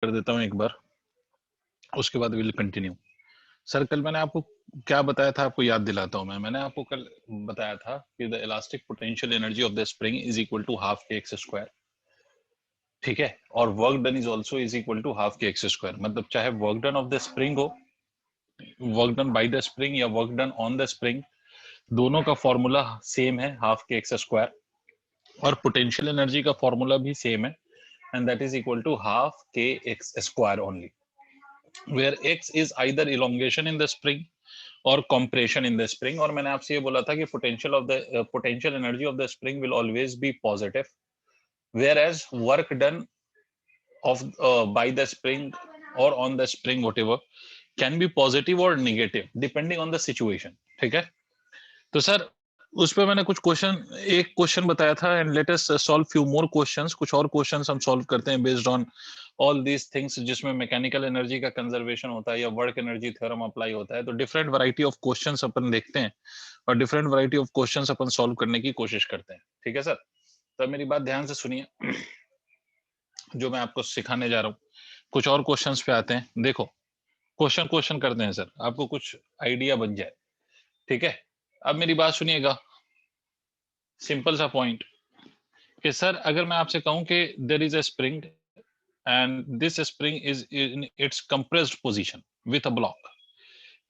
कर देता हूँ एक बार, उसके बाद विल कंटिन्यू। सर कल मैंने आपको क्या बताया था, आपको याद दिलाता हूँ मैंने आपको कल बताया था कि the elastic potential energy of the spring is equal to half के एक्स स्क्वायर, ठीक है, और work done is also is equal to half के एक्स स्क्वायर। मतलब चाहे work done of the spring हो, work done by the spring या work done on the spring, दोनों का फॉर्मूला सेम है, हाफ के एक्स स्क्वायर, और पोटेंशियल एनर्जी का फॉर्मूला भी सेम है, and that is equal to half के x square only, where x is either elongation in the spring or compression in the spring। और मैंने आपसे ये बोला था कि potential energy of the spring will always be positive, whereas work done of by the spring or on the spring whatever can be positive or negative depending on the situation, ठीक है। तो सर उस पे मैंने कुछ एक question बताया था, and let us solve few more questions. कुछ और क्वेश्चंस हम सॉल्व करते हैं based on all these things, जिसमें मैकेनिकल एनर्जी का कंजर्वेशन होता है या वर्क एनर्जी थ्योरम अप्लाई होता है। तो डिफरेंट वैरायटी ऑफ क्वेश्चंस अपन देखते हैं और different variety of questions upon solve करने की कोशिश करते हैं, ठीक है सर। तो मेरी बात ध्यान से सुनिए जो मैं आपको सिखाने जा रहा हूँ। कुछ और क्वेश्चंस पे आते हैं। देखो क्वेश्चन करते हैं सर, आपको कुछ आइडिया बन जाए, ठीक है। अब मेरी बात सुनिएगा, सिंपल सा पॉइंट कि सर अगर मैं आपसे कहूं कि there is a spring and this spring is in its compressed position with a block.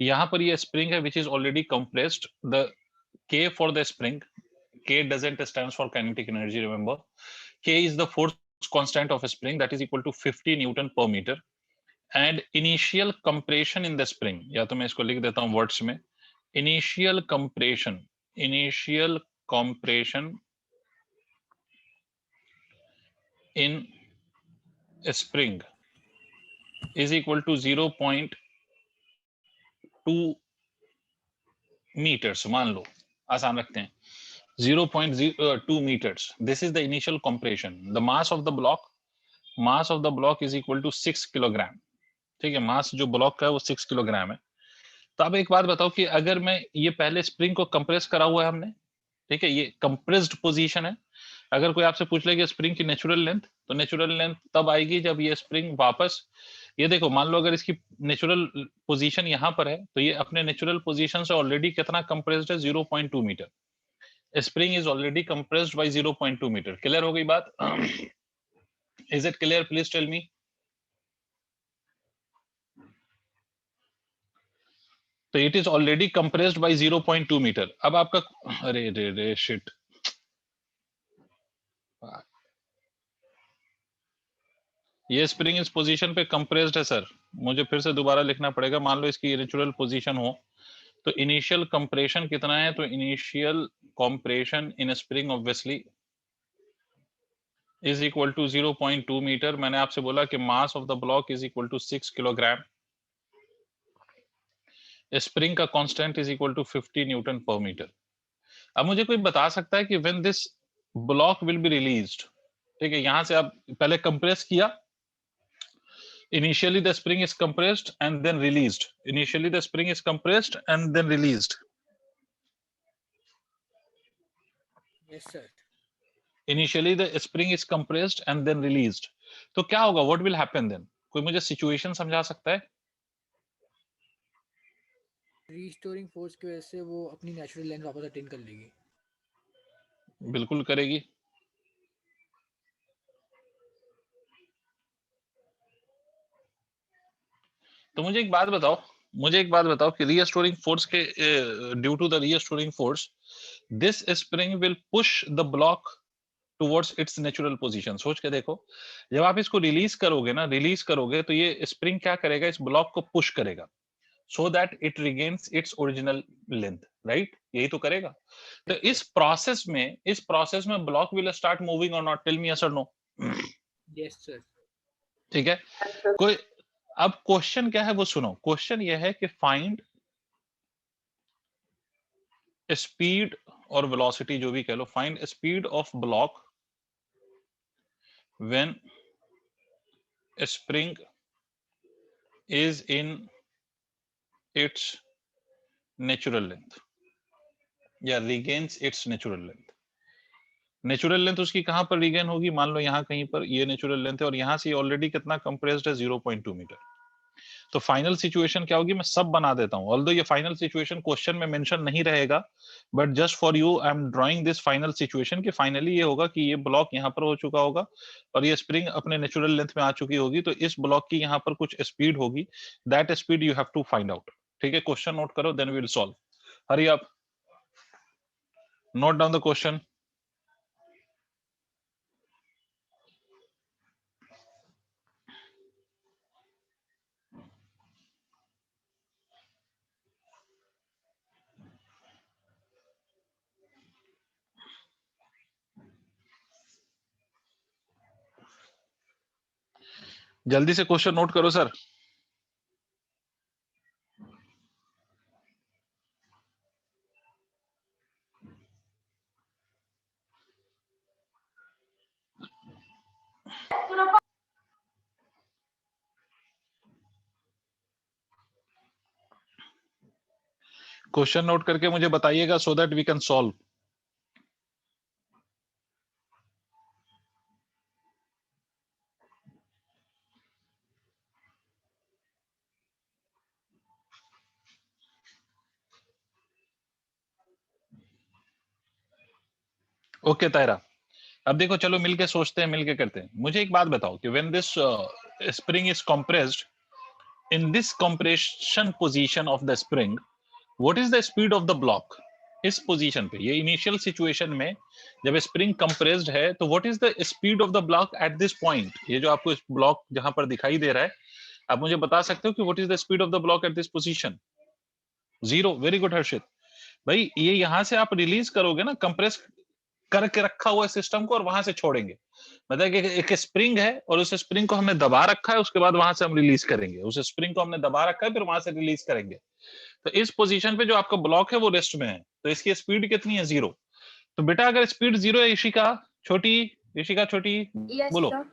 यहां पर ये स्प्रिंग है which is already compressed. The k for the spring, k doesn't stands for kinetic energy, remember, k is the force constant of a spring that is equal to 50 newton per meter, and initial compression in the spring, या तो मैं इसको लिख देता हूं words में, initial compression in a spring is equal to 0.2 meters। मान लो आसान रखते हैं 0.02 meters। this is the initial compression। the mass of the block is equal to 6 kilogram, ठीक है। मास जो ब्लॉक का है वो 6 किलोग्राम है। तो अब एक बात बताओ कि अगर मैं ये पहले स्प्रिंग को कंप्रेस करा हुआ है हमने, ठीक है, ये कंप्रेस्ड पोजीशन है। अगर कोई आपसे पूछ लेगा स्प्रिंग की नेचुरल लेंथ, तो नेचुरल लेंथ तब आएगी जब ये स्प्रिंग वापस, ये देखो मान लो अगर इसकी नेचुरल पोजीशन यहाँ पर है, तो ये अपने नेचुरल पोजीशन से ऑलरेडी कितना कंप्रेस्ड है, 0.2 meter. Spring is already compressed by 0.2 meter. Clear हो गई बात? Is it clear? Please tell me. तो it is already compressed by 0.2 meter. अब आपका, अरे रे रे शिट, ये स्प्रिंग इस पोजीशन पे कंप्रेस्ड है सर, मुझे फिर से दोबारा लिखना पड़ेगा। मान लो इसकी नेचुरल पोजीशन हो, तो इनिशियल कंप्रेशन कितना है, तो initial compression in spring obviously is equal to 0.2 meter. मैंने आपसे बोला कि mass of the block is equal to 6 kilogram, spring का constant is equal to 50 newton per meter. अब मुझे कोई बता सकता है कि when this block will be released, ठीक है, यहां से आप पहले कंप्रेस किया, initially the spring is compressed and then released, initially the spring is compressed and then released, yes sir, initially the spring is compressed and then released। तो क्या होगा, what will happen then? कोई मुझे situation समझा सकता है? Restoring force की वजह से वो अपनी नेचुरल लेंथ वापस अटेन कर लेगी। बिल्कुल करेगी। तो मुझे एक बात बताओ कि रीस्टोरिंग फोर्स के due to the restoring force this spring will push the block towards its natural position. सोच के देखो, जब आप इसको रिलीज करोगे तो ये स्प्रिंग क्या करेगा, इस ब्लॉक को पुश करेगा so that it regains its original length, right? यही तो करेगा। तो इस प्रोसेस में ब्लॉक विल स्टार्ट मूविंग और नॉट? टेल मी यस और नो। Yes sir. ठीक है, कोई अब क्वेश्चन क्या है वो सुनो। क्वेश्चन ये है कि फाइंड स्पीड और वेलोसिटी, जो भी कह लो, find speed of block when spring is in its natural length या regains its natural length। Natural length उसकी कहां पर रीगेन होगी, मान लो यहाँ कहीं पर ये नेचुरल लेंथ है और यहाँ से ऑलरेडी कितना कंप्रेस्ड है 0.2 मीटर। तो फाइनल सिचुएशन क्या होगी, मैं सब बना देता हूं, ऑल्दो ये फाइनल सिचुएशन क्वेश्चन में मेंशन नहीं रहेगा, but just for you I am drawing this final situation कि फाइनली ये होगा कि ये ब्लॉक यहाँ पर हो चुका होगा और ये स्प्रिंग अपने नेचुरल लेंथ में आ चुकी होगी, तो इस ब्लॉक की यहाँ पर कुछ स्पीड होगी, that speed you have to find out. ठीक है, क्वेश्चन नोट करो, then we will solve. Hurry up, note down the question. जल्दी से क्वेश्चन नोट करो सर। क्वेश्चन नोट करके मुझे बताइएगा so that we can solve. Okay Tayra, अब देखो चलो मिलके सोचते हैं, मिलके करते हैं। मुझे एक बात बताओ कि when this spring is compressed, in this compression position of the spring, what is the speed of the block? इस पोजीशन पे, ये इनिशियल सिचुएशन में जब स्प्रिंग कंप्रेस्ड है, तो what is the speed of the block at this point? ये जो आपको ब्लॉक जहां पर दिखाई दे रहा है, आप मुझे बता सकते हो कि what is the speed of the block at this position? 0। Very good Harshit भाई, ये यहां से आप रिलीज करोगे ना, कंप्रेस करके रखा हुआ सिस्टम को, और वहां से छोड़ेंगे। मतलब कि एक स्प्रिंग है और उस स्प्रिंग को हमने दबा रखा है, उसके बाद वहां से हम रिलीज करेंगे। उस स्प्रिंग को हमने दबा रखा है, फिर वहां से रिलीज करेंगे। तो इस पोजीशन पे जो आपका ब्लॉक है वो रेस्ट में है, तो इसकी स्पीड कितनी है? 0। तो बेटा अगर स्पीड 0 है, ईशिका छोटी, ईशिका छोटी, Yes, बोलो। sir.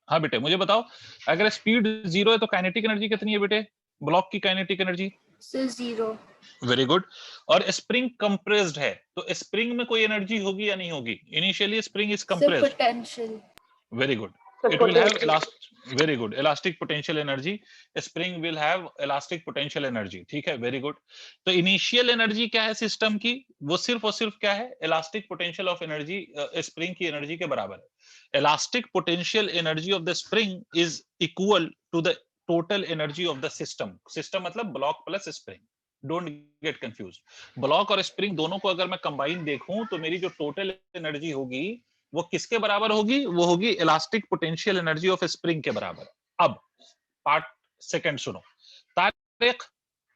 हाँ बेटे मुझे बताओ, अगर स्पीड 0 है तो काइनेटिक एनर्जी कितनी है बेटे, ब्लॉक की kinetic energy? So 0. Very good. और स्प्रिंग कंप्रेस्ड है, तो स्प्रिंग में कोई एनर्जी होगी या नहीं होगी? Initially spring is So compressed. potential. Very good. It will have very good elastic potential energy. Spring will have elastic potential energy. ठीक है, very good. तो इनिशियल एनर्जी क्या है सिस्टम की? वो सिर्फ और सिर्फ क्या है? Elastic potential of energy spring की एनर्जी के बराबर है। Elastic potential energy of the spring is equal to the total energy of the system. System मतलब block plus spring, don't get confuse. Block और स्प्रिंग दोनों को अगर मैं कंबाइन देखूं, तो मेरी जो टोटल एनर्जी होगी वो किसके बराबर होगी? वो होगी elastic potential energy of spring के बराबर। अब पार्ट सेकंड सुनो। Tariq,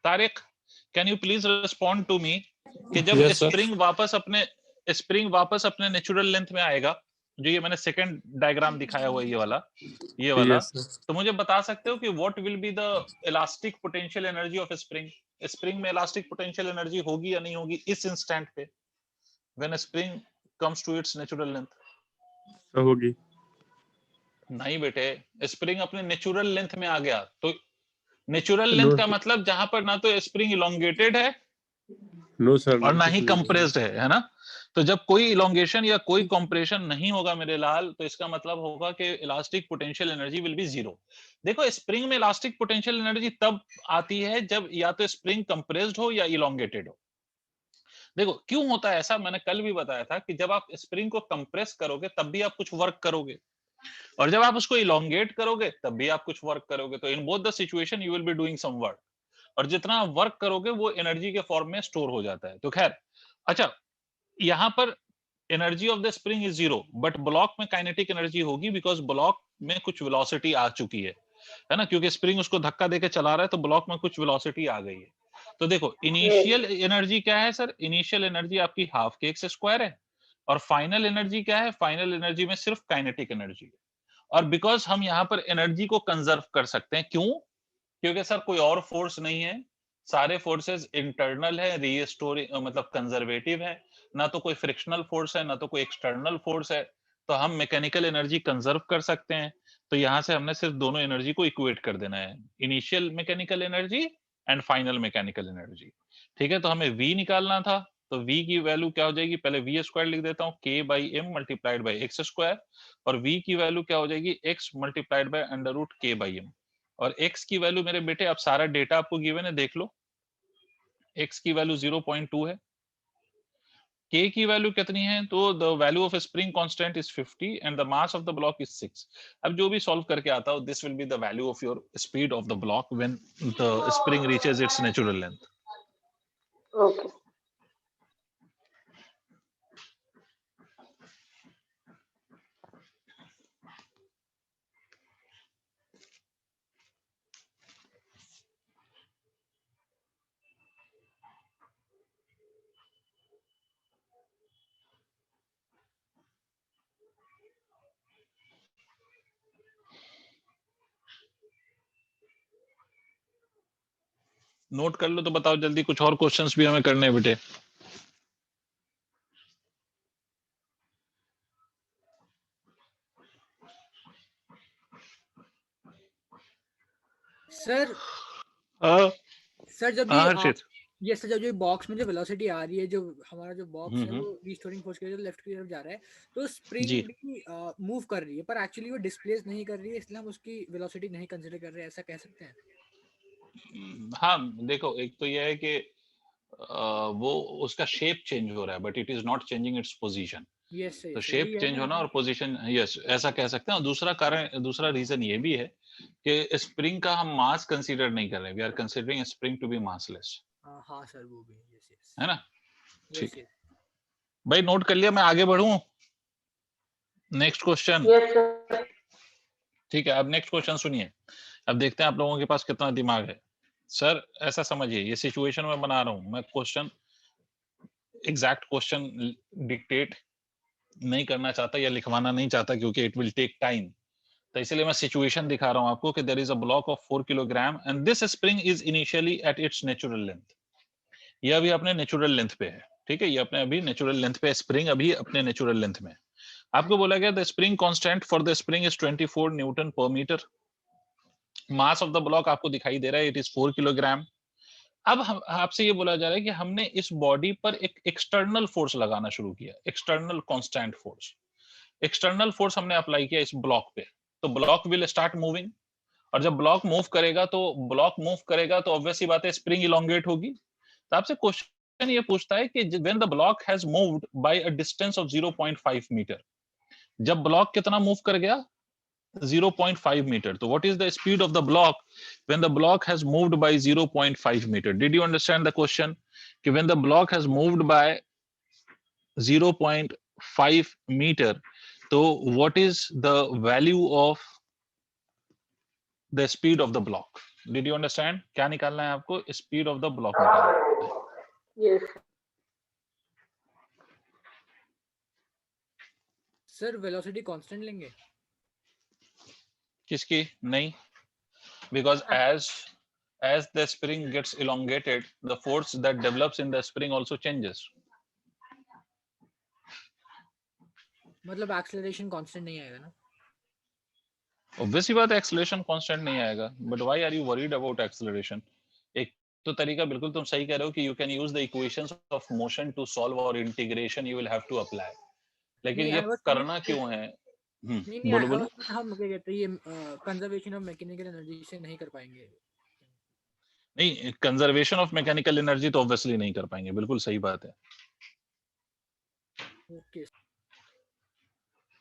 Tariq can you please respond to me कि जब Yes, sir. स्प्रिंग वापस अपने नेचुरल लेंथ में आएगा, जो ये मैंने सेकंड डायग्राम दिखाया हुआ है, ये वाला, Yes, sir. तो मुझे बता सकते हो कि what will be the elastic potential energy of spring? Spring में इलास्टिक पोटेंशियल एनर्जी होगी या नहीं होगी इस इंस्टेंट पे, when spring comes to its natural length? So होगी। नहीं बेटे, स्प्रिंग अपने नेचुरल लेंथ में आ गया, तो नेचुरल No, लेंथ का मतलब जहां पर ना तो स्प्रिंग इलोंगेटेड है no sir. और ना ही कंप्रेस्ड है ना? तो जब कोई इलोंगेशन या कोई कंप्रेशन नहीं होगा मेरे लाल, तो इसका मतलब होगा कि elastic potential energy will be 0। देखो स्प्रिंग में इलास्टिक पोटेंशियल एनर्जी तब आती है जब या तो स्प्रिंग कंप्रेस्ड हो या इलोंगेटेड हो। देखो क्यों होता है ऐसा, मैंने कल भी बताया था कि जब आप स्प्रिंग को कंप्रेस करोगे तब भी आप कुछ वर्क करोगे, और जब आप उसको इलोंगेट करोगे तब भी आप कुछ वर्क करोगे। तो in both the situation you will be doing some work, और जितना वर्क करोगे वो एनर्जी के फॉर्म में स्टोर हो जाता है। तो खैर, अच्छा, यहां पर energy of the spring is 0, but block में काइनेटिक एनर्जी होगी, बिकॉज ब्लॉक में कुछ वेलोसिटी आ चुकी है ना, क्योंकि स्प्रिंग उसको धक्का देके चला रहा है, तो ब्लॉक में कुछ वेलोसिटी आ गई है। तो देखो इनिशियल एनर्जी क्या है सर? इनिशियल एनर्जी आपकी हाफ के एक्स स्क्वायर है, और फाइनल एनर्जी क्या है? फाइनल एनर्जी में सिर्फ काइनेटिक एनर्जी है। और बिकॉज हम यहाँ पर एनर्जी को कंजर्व कर सकते हैं, क्यों? क्योंकि सर कोई और फोर्स नहीं है, सारे फोर्सेस इंटरनल है, रीस्टोरिंग मतलब कंजर्वेटिव है, ना तो कोई फ्रिक्शनल फोर्स है, ना तो कोई एक्सटर्नल फोर्स है, तो हम मैकेनिकल एनर्जी कंजर्व कर सकते हैं। तो यहां से हमने सिर्फ दोनों एनर्जी को इक्वेट कर देना है, initial mechanical energy and final mechanical energy. ठीक है, तो हमें V निकालना था, तो v की वैल्यू क्या हो जाएगी, पहले v स्क्वायर लिख देता हूँ, k by m multiplied by x square, और v की वैल्यू क्या हो जाएगी, x multiplied by under root k by m। और x की वैल्यू मेरे बेटे, अब सारा डेटा आपको गिवन है, देख लो, x की वैल्यू 0.2 है, k की वैल्यू कितनी है, तो the value of spring constant is 50 and the mass of the block is 6। अब जो भी सॉल्व करके आता हो, this will be the value of your speed of the block when the spring reaches it's natural length. Okay note कर लो तो बताओ जल्दी, कुछ और क्वेश्चंस भी हमें करने हैं बेटे। सर हाँ सर जब हाँ ये हर्षित। ये सर जब जो बॉक्स में जो वेलोसिटी आ रही है, जो हमारा जो बॉक्स है हम्म। वो रिस्टोरिंग फोर्स की वजह से लेफ्ट की तरफ जा रहा है, तो स्प्रिंग जी भी मूव कर रही है पर एक्चुअली वो डिस्प्लेस नहीं कर रही है, इसलिए हम उसकी वेलोसिटी नहीं कंसीडर कर रहे हैं, ऐसा कह सकते हैं? हाँ देखो, एक तो यह है कि वो उसका शेप चेंज हो रहा है, but it is not changing its position. Yes तो सर शेप वही है चेंज ना होना और पोजीशन, यस ऐसा कह सकते हैं। और दूसरा कारण, दूसरा रीजन ये भी है कि स्प्रिंग का हम मास कंसीडर नहीं कर रहे, we are considering spring to be massless, हाँ सर वो भी यस यस है ना। ठीक यस है यस भाई, नोट कर लिया, मैं आगे बढ़ूं। Next question. यस सर ठीक है, अब नेक्स्ट क्वेश्चन सुनिए। अब देखते हैं आप लोगों के पास कितना दिमाग है। सर ऐसा समझिए, ये सिचुएशन मैं बना रहा हूं, मैं क्वेश्चन, एग्जैक्ट क्वेश्चन डिक्टेट नहीं करना चाहता या लिखवाना नहीं चाहता, क्योंकि इट विल टेक टाइम। तो इसलिए मैं सिचुएशन दिखा रहा हूं आपको कि there is a block of 4 kilogram and this spring is initially at its natural length. ये अभी अपने नेचुरल लेंथ पे है, ठीक है, ये अपने अभी नेचुरल लेंथ पे, स्प्रिंग अभी अपने नेचुरल लेंथ में। आपको बोला गया the spring constant for the spring is 24 newton per metre. Mass of the block आपको दिखाई दे रहा है, इट इज 4 किलोग्राम। अब हम आपसे ये बोला जा रहा है कि हमने इस बॉडी पर एक एक्सटर्नल फोर्स लगाना शुरू किया, external constant force. External force हमने अप्लाई किया इस ब्लॉक पे, तो ब्लॉक विल स्टार्ट मूविंग। और जब ब्लॉक मूव करेगा तो ऑब्वियस सी बात है, स्प्रिंग इलोंगेट होगी। तो आपसे क्वेश्चन ये पूछता है कि when the block has moved by a distance of 0.5 metre, जब ब्लॉक कितना मूव कर गया, 0.5 meter. So what is the speed of the block when the block has moved by 0.5 meter? Did you understand the question? कि when the block has moved by 0.5 meter, so what is the value of the speed of the block? Did you understand? क्या निकालना है आपको? Speed of the block निकालना है। Yes sir velocity constant लेंगे? किसकी? नहीं, because as the spring gets elongated, the force that develops in the spring also changes. मतलब एक्सेलरेशन कांस्टेंट नहीं आएगा ना? ऑब्वियसली बात है, एक्सेलरेशन कांस्टेंट नहीं आएगा, but why are you worried about acceleration? एक तो तरीका बिल्कुल तुम सही कह रहे हो कि you can use the equations of motion to solve, और integration you will have to apply, लेकिन नहीं ये आई वाज करना थिंकिंग, क्यों है? नहीं बोलो आई बोलो। वाज हम क्या कहते हैं ये कंजर्वेशन ऑफ मैकेनिकल एनर्जी से नहीं कर पाएंगे। नहीं, कंजर्वेशन ऑफ मैकेनिकल एनर्जी तो ऑब्वियसली नहीं कर पाएंगे, बिल्कुल सही बात है। Okay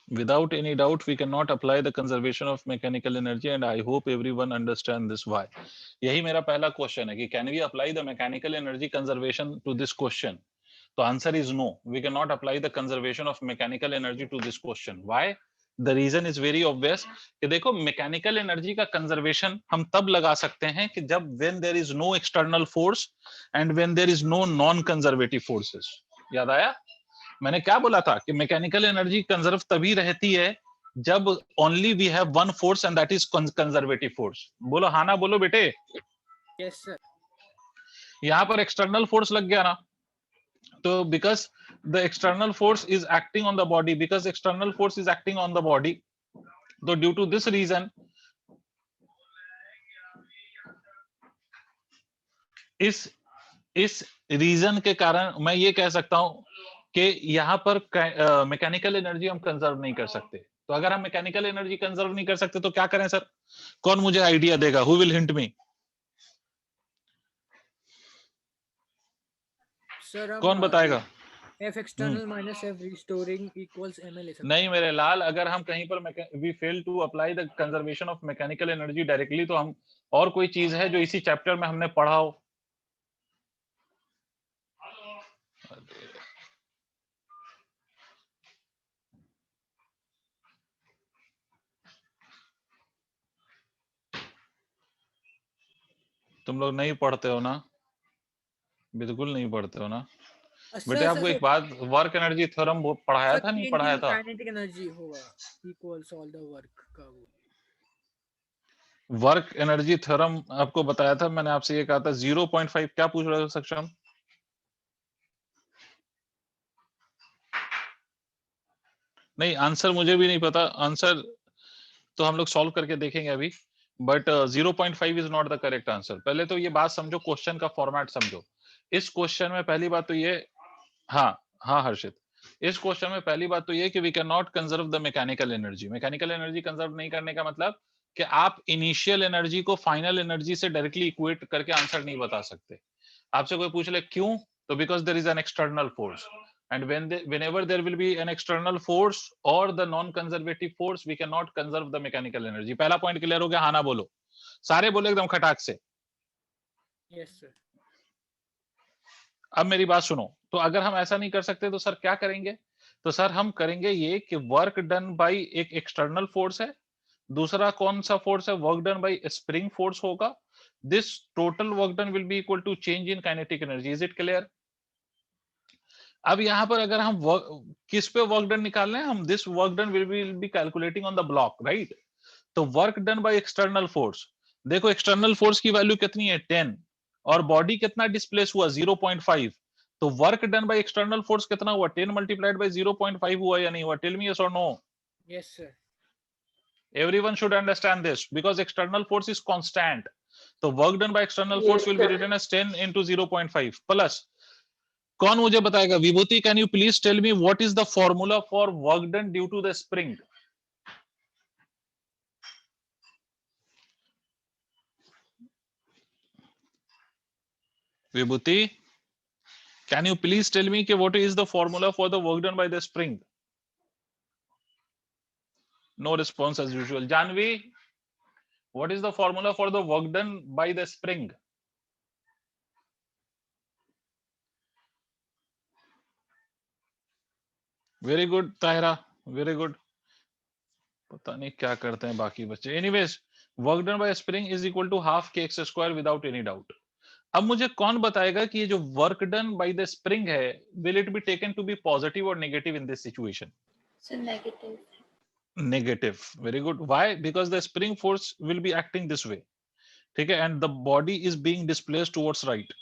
Without any doubt we cannot apply the conservation of mechanical energy, and I hope everyone understand this why. यही मेरा पहला क्वेश्चन है कि can we apply the mechanical energy conservation to this question? तो answer is no, we can not apply the conservation of mechanical energy to this question. Why? The reason is very obvious कि देखो, mechanical energy का conservation हम तब लगा सकते हैं कि जब when there is no external force and when there is no non conservative forces. याद आया मैंने क्या बोला था कि मैकेनिकल एनर्जी कंजर्व तभी रहती है जब only we have one force and that is conservative force. बोलो हाँ ना बोलो बेटे। यस सर यहां पर एक्सटर्नल फोर्स लग गया ना, तो because the external force is acting on the body, because external force is acting on the body, so due to this reason इस इस रीजन के कारण मैं ये कह सकता हूं कि यहाँ पर मैकेनिकल एनर्जी हम कंजर्व नहीं कर सकते। तो अगर हम मैकेनिकल एनर्जी कंजर्व नहीं कर सकते तो क्या करें सर? कौन मुझे आइडिया देगा? Who will hint me? Sir हम कौन बताएगा? F external minus F restoring equals ML ले सकते नहीं हैं। मेरे लाल, अगर हम कहीं पर we fail to apply the conservation of mechanical energy directly, तो हम और कोई चीज है जो इसी चैप्टर में हमने पढ़ा हो? तुम लोग नहीं पढ़ते हो ना? बिल्कुल नहीं पढ़ते हो ना? बेटे आपको एक बात, वर्क एनर्जी थ्योरम पढ़ाया था नहीं पढ़ाया था? काइनेटिक एनर्जी होगा इक्वल्स ऑल द वर्क का वो। वर्क एनर्जी थ्योरम आपको बताया था मैंने, आपसे ये कहा था 0.5। क्या पूछ रहे हो सक्षम? नहीं, आंसर मुझे भी नहीं पता। आंसर तो हम लोग सॉल्व करके देखेंगे अभी, but 0.5 is not the correct answer. पहले तो ये बात समझो, क्वेश्चन का फॉर्मेट समझो। इस क्वेश्चन में पहली बात तो ये, हाँ हाँ हर्षित, इस क्वेश्चन में पहली बात तो ये कि we can not conserve the mechanical energy. Mechanical energy conserve नहीं करने का मतलब कि आप इनिशियल एनर्जी को फाइनल एनर्जी से डायरेक्टली इक्वेट करके आंसर नहीं बता सकते। आपसे कोई पूछ ले क्यों, तो because there is an external force, and whenever there will be an external force or the non conservative force, we cannot conserve the mechanical energy. पहला पॉइंट क्लियर हो गया? हाँ ना बोलो, सारे बोलो एकदम खटाक से। Yes sir. अब मेरी बात सुनो, तो अगर हम ऐसा नहीं कर सकते तो सर क्या करेंगे? तो सर हम करेंगे ये कि वर्क डन बाय एक एक्सटर्नल फोर्स है, दूसरा कौन सा फोर्स है? Work done by spring force होगा। This total work done will be equal to change in kinetic energy. Is it clear? अब यहां पर अगर हम किस पे वर्क डन निकाल रहे हैं हम, this work done will be calculating on the block, right? तो work done by external force, देखो एक्सटर्नल फोर्स की वैल्यू कितनी है? 10, और बॉडी कितना डिस्प्लेस हुआ? 0.5। तो work done by external force कितना हुआ? 10 मल्टीप्लाइड बाय 0.5 हुआ या नहीं हुआ? टेल मी यस और no. Yes sir. Everyone should understand this because external force is constant. So work done by external Yes, force will be sir. written as 10 into 0.5 plus. कौन मुझे बताएगा? Vibhuti, can you please tell me what is the formula for work done due to the spring? Vibhuti, can you please tell me कि what is the formula for the work done by the spring? No response as usual. Janvi, what is the formula for the work done by the spring? Very good Tahira, very good. पता नहीं क्या करते हैं बाकी बच्चे। Anyways, work done by spring is equal to half के x square without any doubt. अब मुझे कौन बताएगा कि ये जो work done by the spring है, will it be taken to be positive or negative in this situation? So negative. Negative. Very good. Why? Because the spring force will be acting this way, ठीक है, and the body is being displaced towards right.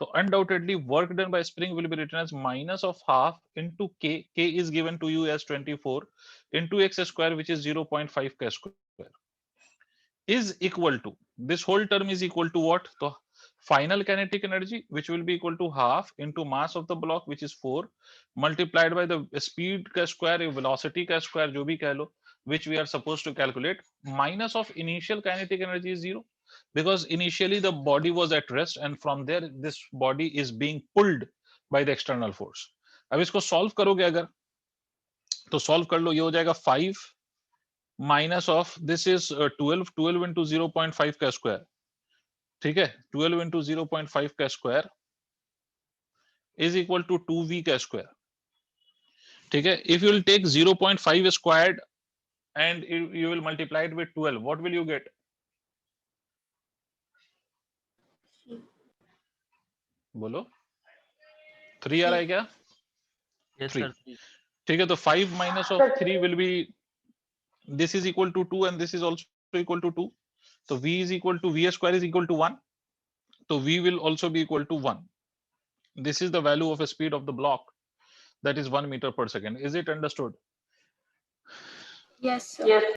तो undoubtedly work done by spring will B written as minus of half into k, k is given to you as 24 into x square which is 0.5 k square is equal to, this whole term is equal to what? So final kinetic energy which will be equal to half into mass of the block which is 4 multiplied by the speed ka square, velocity ka square jo bhi keh lo, which we are supposed to calculate, minus of initial kinetic energy is 0 because initially the body was at rest and from there this body is being pulled by the external force. अब इसको solve करोगे अगर, तो solve कर लो, ये हो जाएगा 5 minus of this is 12 into 0.5 का स्क्वायर, ठीक है, 12 इंटू 0.5 का square is equal to 2v का स्क्वायर, ठीक है। If you will take 0.5 squared and you will multiply it with 12, what will you get? बोलो, 3 आ रहा है क्या? Yes, 3, sir. ठीक है। तो 5 minus of 3 will be, this is equal to 2 and this is also equal to 2, so v is equal to v square is equal to 1, so v will also be equal to 1. This is the value of a speed of the block, that is 1 meter per second. Is it understood? Yes, sir. Yes.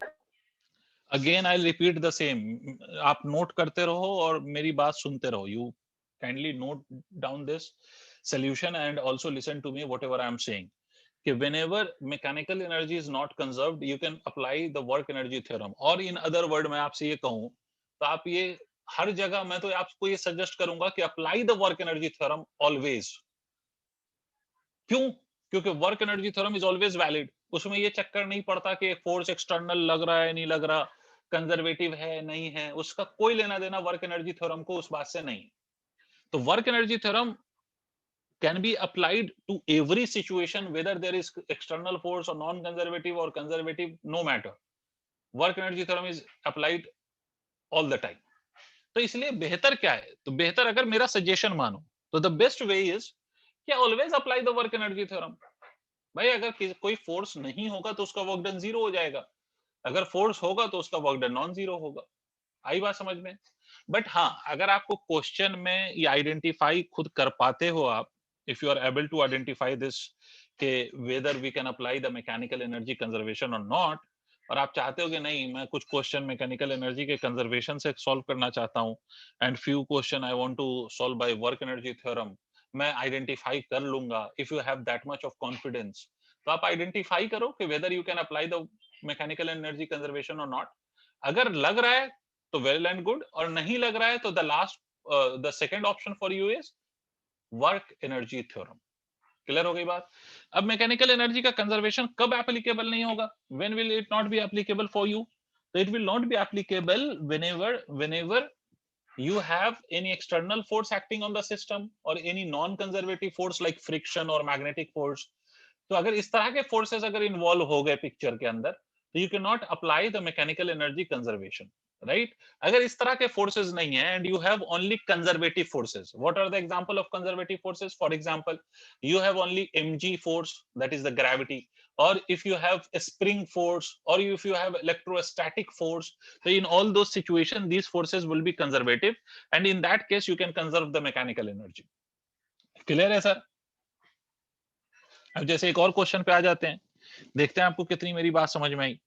Again I'll repeat the same, आप note करते रहो और मेरी बात सुनते रहो, you kindly note down this solution and also listen to me whatever I am saying. कि whenever mechanical energy is not conserved, you can apply the work energy theorem. और in other word मैं आपसे ये कहूँ तो आप ये हर जगह मैं तो आपको ये सजेस्ट करूंगा कि apply the work energy theorem always. क्यों? क्योंकि work energy theorem is always valid. उसमें ये चक्कर नहीं पड़ता कि फोर्स एक्सटर्नल लग रहा है नहीं लग रहा, कंजर्वेटिव है नहीं है, उसका कोई लेना देना वर्क एनर्जी थ्योरम को उस बात से नहीं. तो work energy theorem can be applied to every situation whether there is external force or non-conservative or conservative, no matter. Work energy theorem is applied all the time. तो इसलिए बेहतर क्या है? तो बेहतर अगर मेरा सजेशन मानो तो द बेस्ट वे इज कि always apply the work energy theorem. भाई अगर कोई फोर्स नहीं होगा तो उसका वर्क डन जीरो हो जाएगा, अगर फोर्स होगा तो उसका वर्क डन नॉन जीरो होगा. आई बात समझ में? बट हाँ, अगर आपको क्वेश्चन में ये आइडेंटिफाई खुद कर पाते हो आप, if you are able to identify this कि whether we can apply the mechanical energy conservation or not, और आप चाहते हो कि नहीं मैं कुछ क्वेश्चन मैकेनिकल एनर्जी के कंजर्वेशन से सॉल्व करना चाहता हूं and few question I want to solve by work energy theorem, मैं आइडेंटिफाई कर लूंगा. If you have that much of confidence तो आप आइडेंटिफाई करो कि whether you can apply the mechanical energy conservation और नॉट. अगर लग रहा है तो वेल एंड गुड, और नहीं लग रहा है तो the second option for you is work energy theorem. Clear हो गई बात? अब मैकेनिकल एनर्जी का कंजर्वेशन कब एप्लीकेबल नहीं होगा? When will it not be applicable for you? तो it will not be applicable whenever you have any external force acting on the system or any non conservative force like friction or magnetic force. तो अगर इस तरह के forces अगर involve हो गए picture के अंदर तो you can not apply the mechanical energy conservation, right? अगर इस तरह के फोर्सेस नहीं है and you have only conservative forces, what are the example of conservative forces? For example you have only mg force, that is the gravity, or if you have a spring force, or if you have electrostatic force, so in all those situations these forces will be conservative and in that case you can conserve the mechanical energy. Clear है sir? अब जैसे एक और question पे आ जाते हैं, देखते हैं आपको कितनी मेरी बात समझ में आई.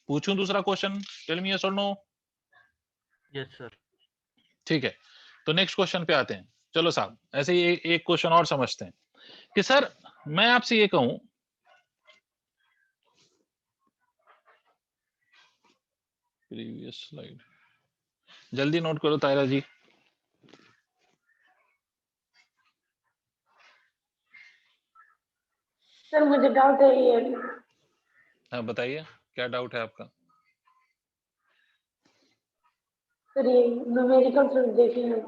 पूछूं दूसरा क्वेश्चन? टेल मी यस और नो. Yes sir. ठीक है, तो नेक्स्ट क्वेश्चन पे आते हैं. चलो साहब, ऐसे ही एक क्वेश्चन और समझते हैं कि सर मैं आपसे ये कहूं, प्रीवियस स्लाइड जल्दी नोट करो तायरा जी. सर मुझे डाउट है ये. हाँ बताइए, क्या डाउट है आपका? सर ये न्यूमेरिकल देखिए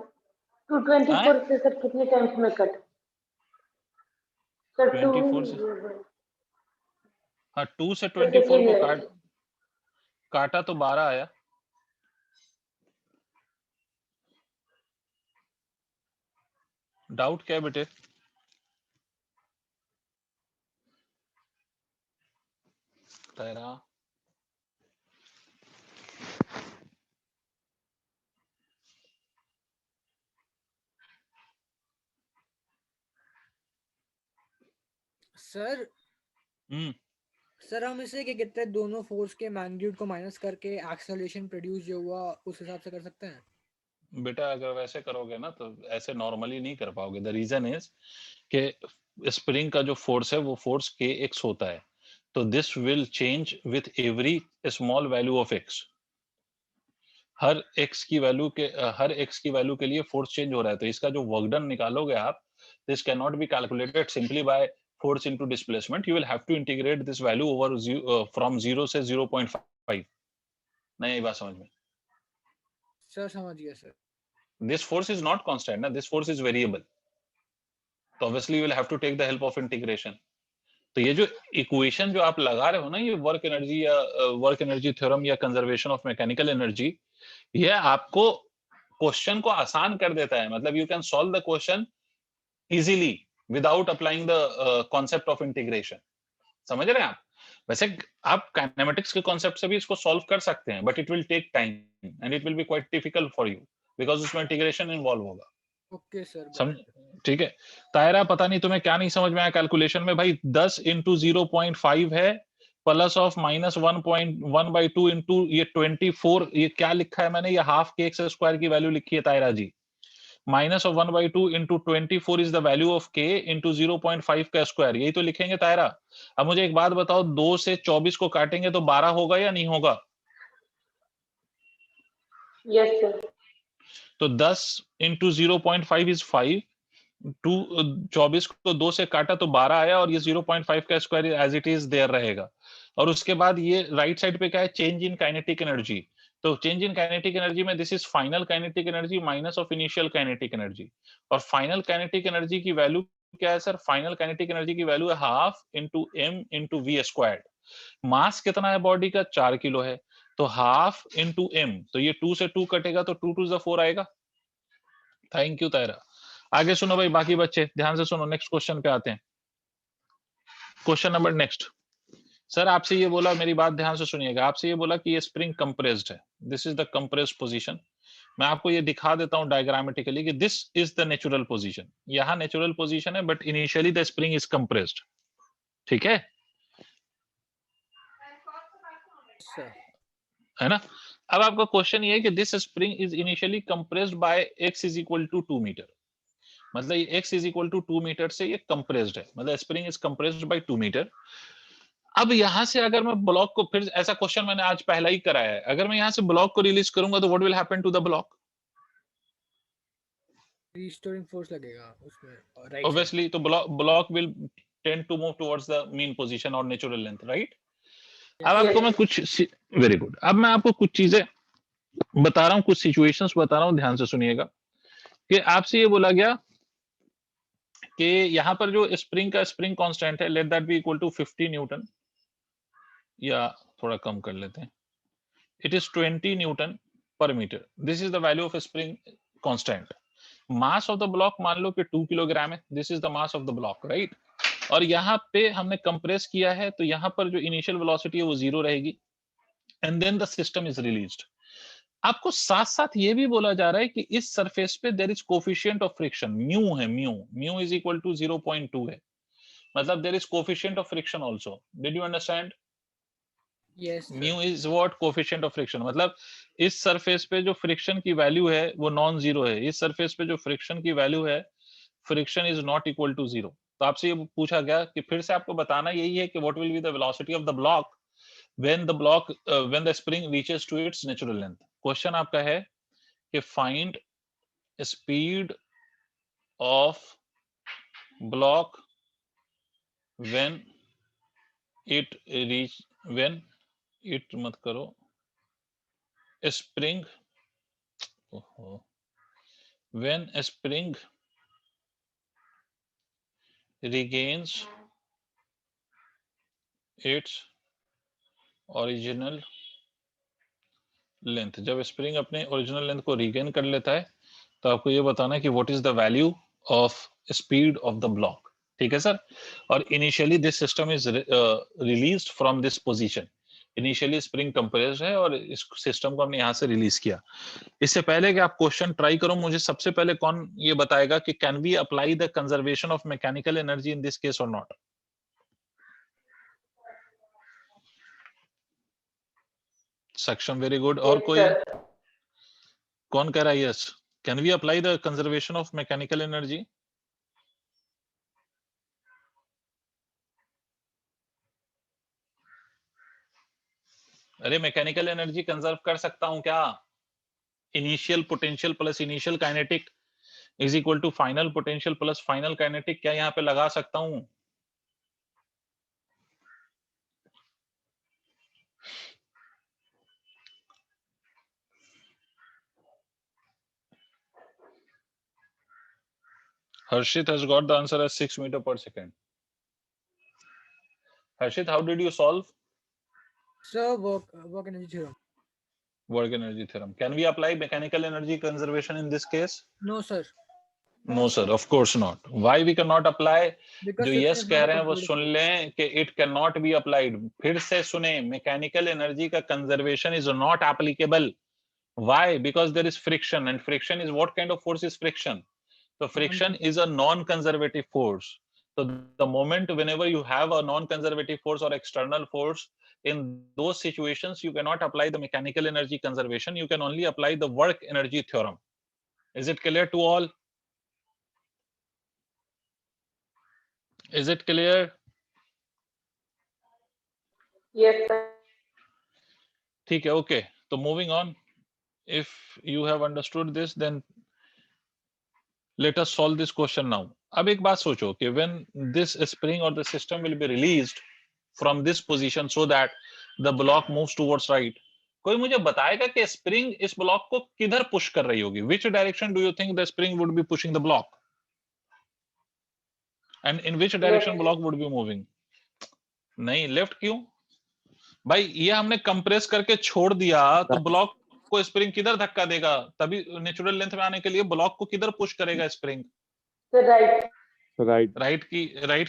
224 से सर कितने टाइम्स में कट? सर 24 से, हाँ 2 से 24 को काटा तो 12 आया. डाउट क्या है बेटे? तायरा सर सर हम इसे क्या कहते हैं, दोनों फोर्स के मैग्नीट्यूड को माइनस करके एक्सेलरेशन प्रोड्यूस जो हुआ उस हिसाब से कर सकते हैं? बेटा अगर वैसे करोगे ना तो ऐसे नॉर्मली नहीं कर पाओगे. द रीजन इज कि स्प्रिंग का जो फोर्स है वो फोर्स kx होता है, तो this will change with every small value of x. Her x की वैल्यू के लिए फोर्स चेंज हो रहा है, तो इसका जो वर्क डन निकालोगे आप, this can not be calculated simply by force into displacement. You will have to integrate this value over from 0 से 0.5. नहीं बात समझ में? सर समझ गया sir. This force is not constant ना, this force is variable. तो obviously you will have to take the help of integration. तो ये जो इक्वेशन जो आप लगा रहे हो ना, ये वर्क एनर्जी थ्योरम या कंजर्वेशन ऑफ मैकेनिकल एनर्जी, ये आपको क्वेश्चन को आसान कर देता है. मतलब you can solve the question easily without applying the concept of integration. समझ रहे हैं आप? वैसे आप काइनेमेटिक्स के कॉन्सेप्ट से भी इसको सॉल्व कर सकते हैं, but it will take time and it will be quite difficult for you because उसमें इंटीग्रेशन इन्वॉल्व होगा. Okay sir. समझ? ठीक है. तायरा पता नहीं तुम्हें क्या नहीं समझ में आया कैलकुलेशन में. भाई 10 into 0.5 है प्लस ऑफ -1.1/2 into ये 24, ये क्या लिखा है मैंने? ये हाफ kx स्क्वायर की वैल्यू लिखी है Tahira ji. Minus of 1/2 into 24 is the value of k into 0.5 का स्क्वायर, यही तो लिखेंगे तायरा। अब मुझे एक बात बताओ, 2 से 24 को काटेंगे तो 12 होगा या नहीं होगा? Yes sir. तो 10 इंटू 0.5 इज 5, 24 को 2 से काटा तो 12 आया, और ये 0.5 का square as it is there रहेगा। और उसके बाद ये राइट साइड पे क्या है, चेंज इन काइनेटिक एनर्जी। तो चेंज इन काइनेटिक एनर्जी में this is final kinetic energy minus of initial kinetic energy. और फाइनल काइनेटिक एनर्जी की वैल्यू क्या है सर? फाइनल काइनेटिक एनर्जी की वैल्यू है half into m into v squared. Mass कितना है बॉडी का? 4 किलो है, तो हाफ इंटू m, तो ये 2 से 2 कटेगा तो 2 2 4 आएगा। Thank you तायरा। आगे सुनो भाई, बाकी बच्चे ध्यान से सुनो, नेक्स्ट क्वेश्चन पे आते हैं। Question number next. सर आपसे ये बोला, मेरी बात ध्यान से सुनिएगा, आपसे ये बोला कि ये स्प्रिंग कंप्रेस्ड है, this is the compressed position. मैं आपको ये दिखा देता हूं डायग्रामेटिकली कि this is the natural position. यहां नेचुरल पोजीशन है, but initially the spring is compressed. ठीक है ना? अब आपका क्वेश्चन ये है कि this spring is initially compressed by x is equal to 2 metre. मतलब ये x is equal to 2 metre से ये कंप्रेस्ड है, मतलब spring is compressed by 2 metre. अब यहां से अगर मैं ब्लॉक को, फिर ऐसा क्वेश्चन मैंने आज पहला ही कराया है, अगर मैं यहां से ब्लॉक को रिलीज करूंगा तो what will happen to the block? Restoring force लगेगा उसमें, राइट? ऑब्वियसली, तो block will tend to move towards the mean position और नेचुरल लेंथ, राइट? अब आपको मैं कुछ, वेरी गुड, अब मैं आपको कुछ चीजें बता रहा हूं, कुछ सिचुएशंस बता रहा हूं, ध्यान से सुनिएगा। कि आपसे ये बोला गया कि यहां पर जो स्प्रिंग का स्प्रिंग कांस्टेंट है, let that be equal to 50 newton, या थोड़ा कम कर लेते हैं, it is 20 newton per metre. This is the value of spring constant. Mass of the block मान लो कि 2 किलोग्राम है, this is the mass of the block, right? और यहाँ पे हमने कंप्रेस किया है, तो यहाँ पर जो इनिशियल वेलोसिटी है वो 0 रहेगी, and then the system is released. आपको साथ साथ ये भी बोला जा रहा है कि इस सरफेस पे there is coefficient of friction, mu है, म्यू इज इक्वल टू 0.2 है, मतलब there is coefficient of friction also. Did you understand? Yes, mu is what? Coefficient of friction. मतलब इस सरफेस पे जो फ्रिक्शन की वैल्यू है वो नॉन जीरो है, इस सरफेस पे जो फ्रिक्शन की वैल्यू है, friction is not equal to 0। तो आपसे ये पूछा गया कि फिर से आपको बताना यही है कि what will be the velocity of the block when the spring reaches to its natural length। Question आपका है कि find speed of block when it मत करो spring, when a spring regains its original length. जब spring अपने original length को regain कर लेता है तो आपको ये बताना है कि what is the value of speed of the block. ठीक है सर? और initially this system is released from this position. Initially spring compressed है और इस सिस्टम को हमने यहां से रिलीज किया। इससे पहले कि आप क्वेश्चन ट्राई करो, मुझे सबसे पहले कौन ये बताएगा कि can we apply the conservation of mechanical energy in this case और नॉट? Saksham, very good. और कोई? कौन कह रहा है yes? Can we apply the conservation of mechanical energy? अरे मैकेनिकल एनर्जी कंजर्व कर सकता हूं क्या? Initial potential plus initial kinetic is equal to final potential plus final kinetic, क्या यहां पे लगा सकता हूं? Harshit has got the answer as 6 meter per second. Harshit, how did you solve? Sir, work energy theorem. Work energy theorem. Can we apply mechanical energy conservation in this case? No, sir. No, sir. Of course not. Why we cannot apply? Because जो yes कह रहे हैं वो सुन लें कि it cannot be applied. फिर से सुने, mechanical energy का conservation is not applicable. Why? Because there is friction, and friction is what kind of force is friction? So friction is a non-conservative force. So the moment whenever you have a non-conservative force or external force, in those situations you cannot apply the mechanical energy conservation. You can only apply the work energy theorem. Is it clear to all? Is it clear? Yes, sir. ठीक है, okay. तो moving on. If you have understood this, then let us solve this question now. अब एक बात सोचो कि when this spring or the system will be released from this position so that the block moves towards right, कोई मुझे बताएगा कि spring इस ब्लॉक को किधर पुश कर रही होगी? Which direction do you think the spring would be pushing the block? And in which direction block would be moving? नहीं, लेफ्ट क्यों भाई? ये हमने कंप्रेस करके छोड़ दिया तो ब्लॉक को स्प्रिंग किधर धक्का देगा? तभी नेचुरल लेंथ में आने के लिए ब्लॉक को किधर पुश करेगा स्प्रिंग? राइट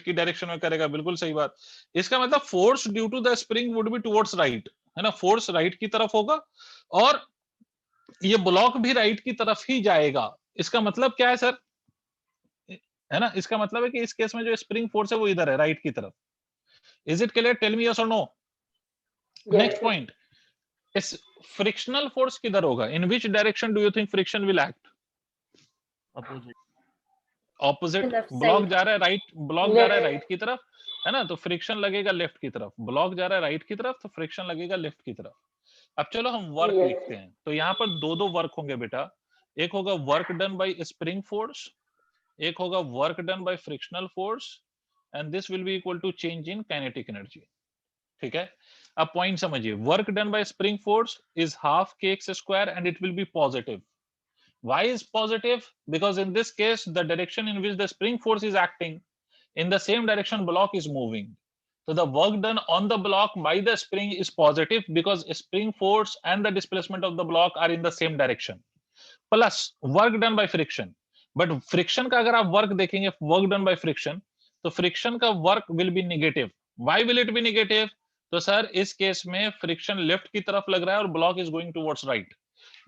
की डायरेक्शन में करेगा। बिल्कुल सही बात। इसका मतलब force due to the spring would be towards right, है ना? फोर्स राइट की तरफ होगा और ये ब्लॉक भी राइट की तरफ ही जाएगा। इसका मतलब क्या है सर? है ना? इसका मतलब है कि इस केस में जो स्प्रिंग फोर्स है वो इधर है, राइट की तरफ। Is it clear? Tell me yes और नो। नेक्स्ट पॉइंट, इस फ्रिक्शनल फोर्स किधर होगा? In which direction do you think friction will act? Opposite. Block जा रहा है राइट, ब्लॉक जा रहा है राइट की तरफ, है ना? तो फ्रिक्शन लगेगा लेफ्ट की तरफ। ब्लॉक जा रहा है राइट की तरफ तो फ्रिक्शन लगेगा लेफ्ट की तरफ। अब चलो हम वर्क लिखते हैं। तो यहाँ पर दो वर्क होंगे बेटा। एक होगा work done by spring force, एक होगा work done by frictional force, and this will be equal to change in kinetic energy. ठीक है? अब पॉइंट समझिए। Work done by spring force is half kx square and it will be positive. Why is positive? Because in this case, the direction in which the spring force is acting, in the same direction block is moving. So the work done on the block by the spring is positive because spring force and the displacement of the block are in the same direction. Plus work done by friction. But friction का अगर आप work देखेंगे, work done by friction, तो friction का work will be negative. Why will it be negative? तो sir इस case में friction left की तरफ लग रहा है और block is going towards right.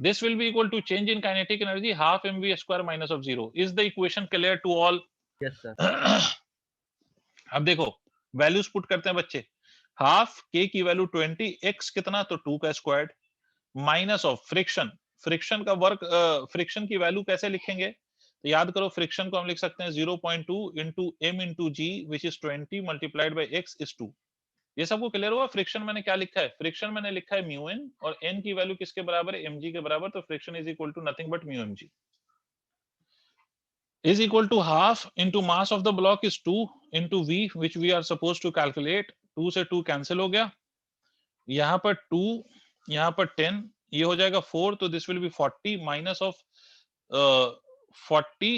This will be equal to change in kinetic energy half mv square minus of 0. Is the equation clear to all? Yes, sir. अब देखो वैल्यूज पुट करते हैं बच्चे. हाफ k की value 20, x कितना? तो 2 का squared minus of friction. Friction का वर्क, फ्रिक्शन की वैल्यू कैसे लिखेंगे? तो याद करो फ्रिक्शन को हम लिख सकते हैं 0.2 into m into g which is 20 multiplied by x is 2. ये सबको क्लियर हुआ? फ्रिक्शन मैंने क्या लिखा है? फ्रिक्शन मैंने लिखा है म्यू एन और एन की वैल्यू किसके बराबर है? mg के बराबर. तो friction is equal to nothing but mu mg is equal to half into mass of the block is 2 into v which we are supposed to calculate. 2 से 2 कैंसिल हो गया, यहाँ पर 2, यहाँ पर 10, ये हो जाएगा 4. तो this will be 40 minus of 40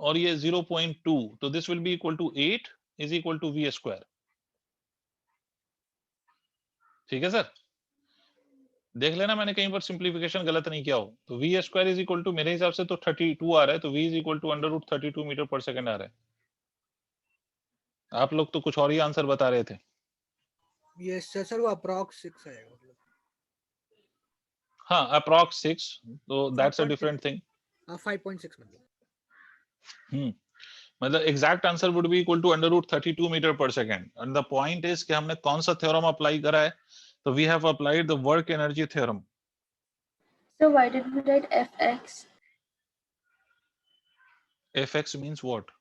और ये 0.2. तो this will be equal to 8 is equal to v square. ठीक है सर? देख लेना मैंने कहीं पर सिंप्लीफिकेशन गलत नहीं किया हो. तो v square is equal to मेरे हिसाब से तो 32 आ रहा है. तो v is equal to under root 32 metre per second आ रहा है. आप लोग तो कुछ और ही आंसर बता रहे थे. यस सर, वो अप्रॉक्स 6 आएगा मतलब. हाँ, अप्रॉक्स 6. तो दैट्स अ डिफरेंट थिंग. 5.6 मतलब. मतलब exact answer would be equal to under root 32 metre per second. And the point is कि हमने कौन सा थ्योरम अप्लाई करा है? तो we have applied the work energy theorem. So why did we write Fx? Fx means what?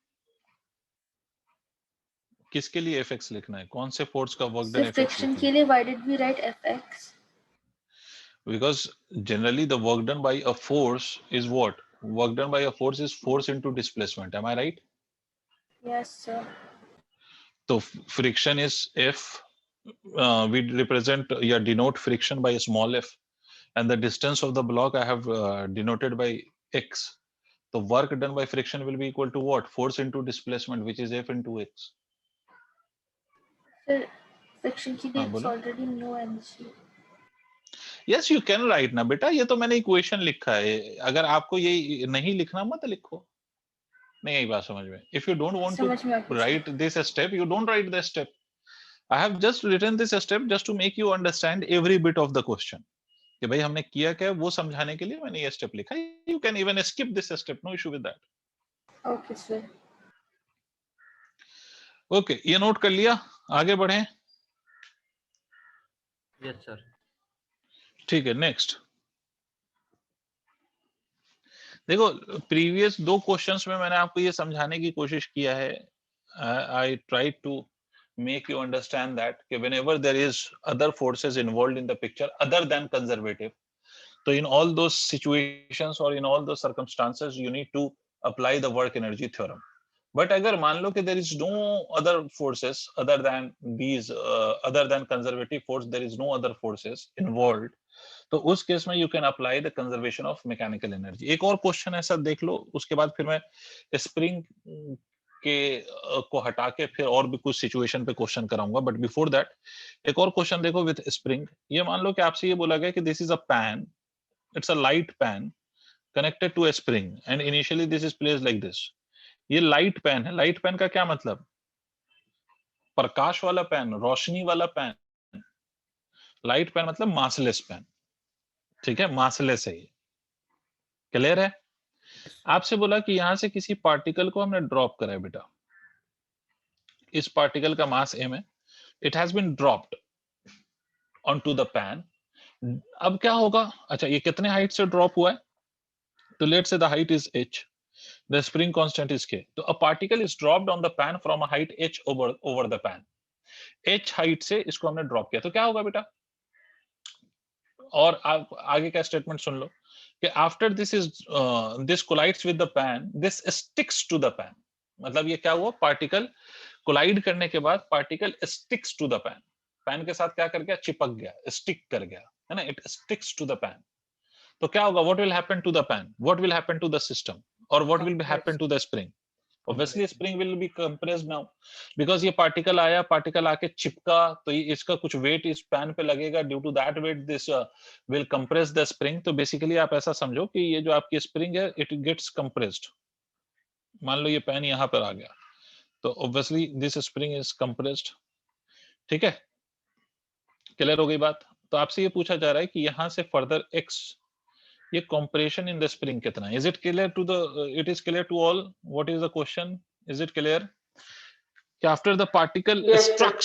किसके लिए Fx लिखना है? कौन से फोर्स का वर्क डन? फ्रिक्शन के लिए why did we write Fx? Because generally the work done by a force is what? Work done by a force is force into displacement. Am I right? Yes, sir. So friction is F. We represent denote friction by a small f, and the distance of the block I have denoted by x. The work done by friction will be equal to what? Force into displacement, which is F into x. Sir, friction के लिए it's already mu mg. Yes, you can write ना बेटा. ये तो मैंने equation लिखा है. अगर आपको ये नहीं लिखना मत लिखो. नहीं आई बात समझ में. If you don't want to write this step, you don't write the step. I have just written this step just to make you understand every bit of the question. कि भाई हमने किया क्या वो समझाने के लिए मैंने ये स्टेप लिखा. You can even skip this step, no issue with that. Okay, sir. Okay, ये नोट कर लिया. आगे बढ़े. Yes, sir. ठीक है, नेक्स्ट. देखो प्रीवियस 2 क्वेश्चंस में मैंने आपको ये समझाने की कोशिश किया है, I try to make you understand that whenever there is other forces involved in the picture other than conservative, so in all those situations or in all those circumstances you need to apply the work energy theorem. But agar मान लो कि there is no other forces other than these other than conservative force, there is no other forces involved, तो उस case में you can apply the conservation of mechanical energy. एक और question ऐसा देख लो, उसके बाद फिर मैं स्प्रिंग के को हटा के फिर और भी कुछ सिचुएशन पे क्वेश्चन कराऊंगा, बट बिफोर दैट एक और क्वेश्चन देखो विद स्प्रिंग। ये मान लो कि आपसे ये बोला गया कि this is a pan, it's a light pan connected to a spring and initially this is placed like this. ये लाइट पैन है। लाइट पैन का क्या मतलब? प्रकाश वाला पैन, रोशनी वाला पैन। लाइट पैन मतलब मासलेस पैन, ठीक है, मासलेस है ये। क्लियर है? आपसे बोला कि यहां से किसी पार्टिकल को हमने ड्रॉप करा है बेटा, इस पार्टिकल का मास m है, it has been dropped onto the pan. अब क्या होगा? अच्छा, ये कितने हाइट से ड्रॉप हुआ है? तो let's say the height is h, the spring constant is k। तो a particle is dropped on the pan from a height h over the pan. h height से इसको हमने ड्रॉप किया, तो क्या होगा बेटा? और आप आगे का स्टेटमेंट सुन लो कि after this collides with the pan, this sticks to the pan. मतलब ये क्या हुआ? पार्टिकल कोलाइड करने के बाद particle sticks to the pan. Pan के साथ क्या कर गया? चिपक गया, स्टिक कर गया, है ना? It sticks to the pan. तो क्या होगा? What will happen to the pan? What will happen to the system? और what will happen to the spring? Obviously spring will be compressed now because ये particle आया, particle आके चिपका, तो ये इसका कुछ वेट इस पैन पे लगेगा, due to that weight this will compress the spring. तो बेसिकली आप ऐसा समझो कि ये जो आपकी स्प्रिंग है इट गेट्स कंप्रेस्ड। मान लो ये पैन यहाँ पर आ गया, तो obviously this spring is compressed. ठीक है, क्लियर हो गई बात? तो आपसे ये पूछा जा रहा है कि यहाँ से फर्दर x, ये compression in the spring कितना है? Is it clear to the it is clear to all? What is the question? Is it clear? कि after the particle Yes, struck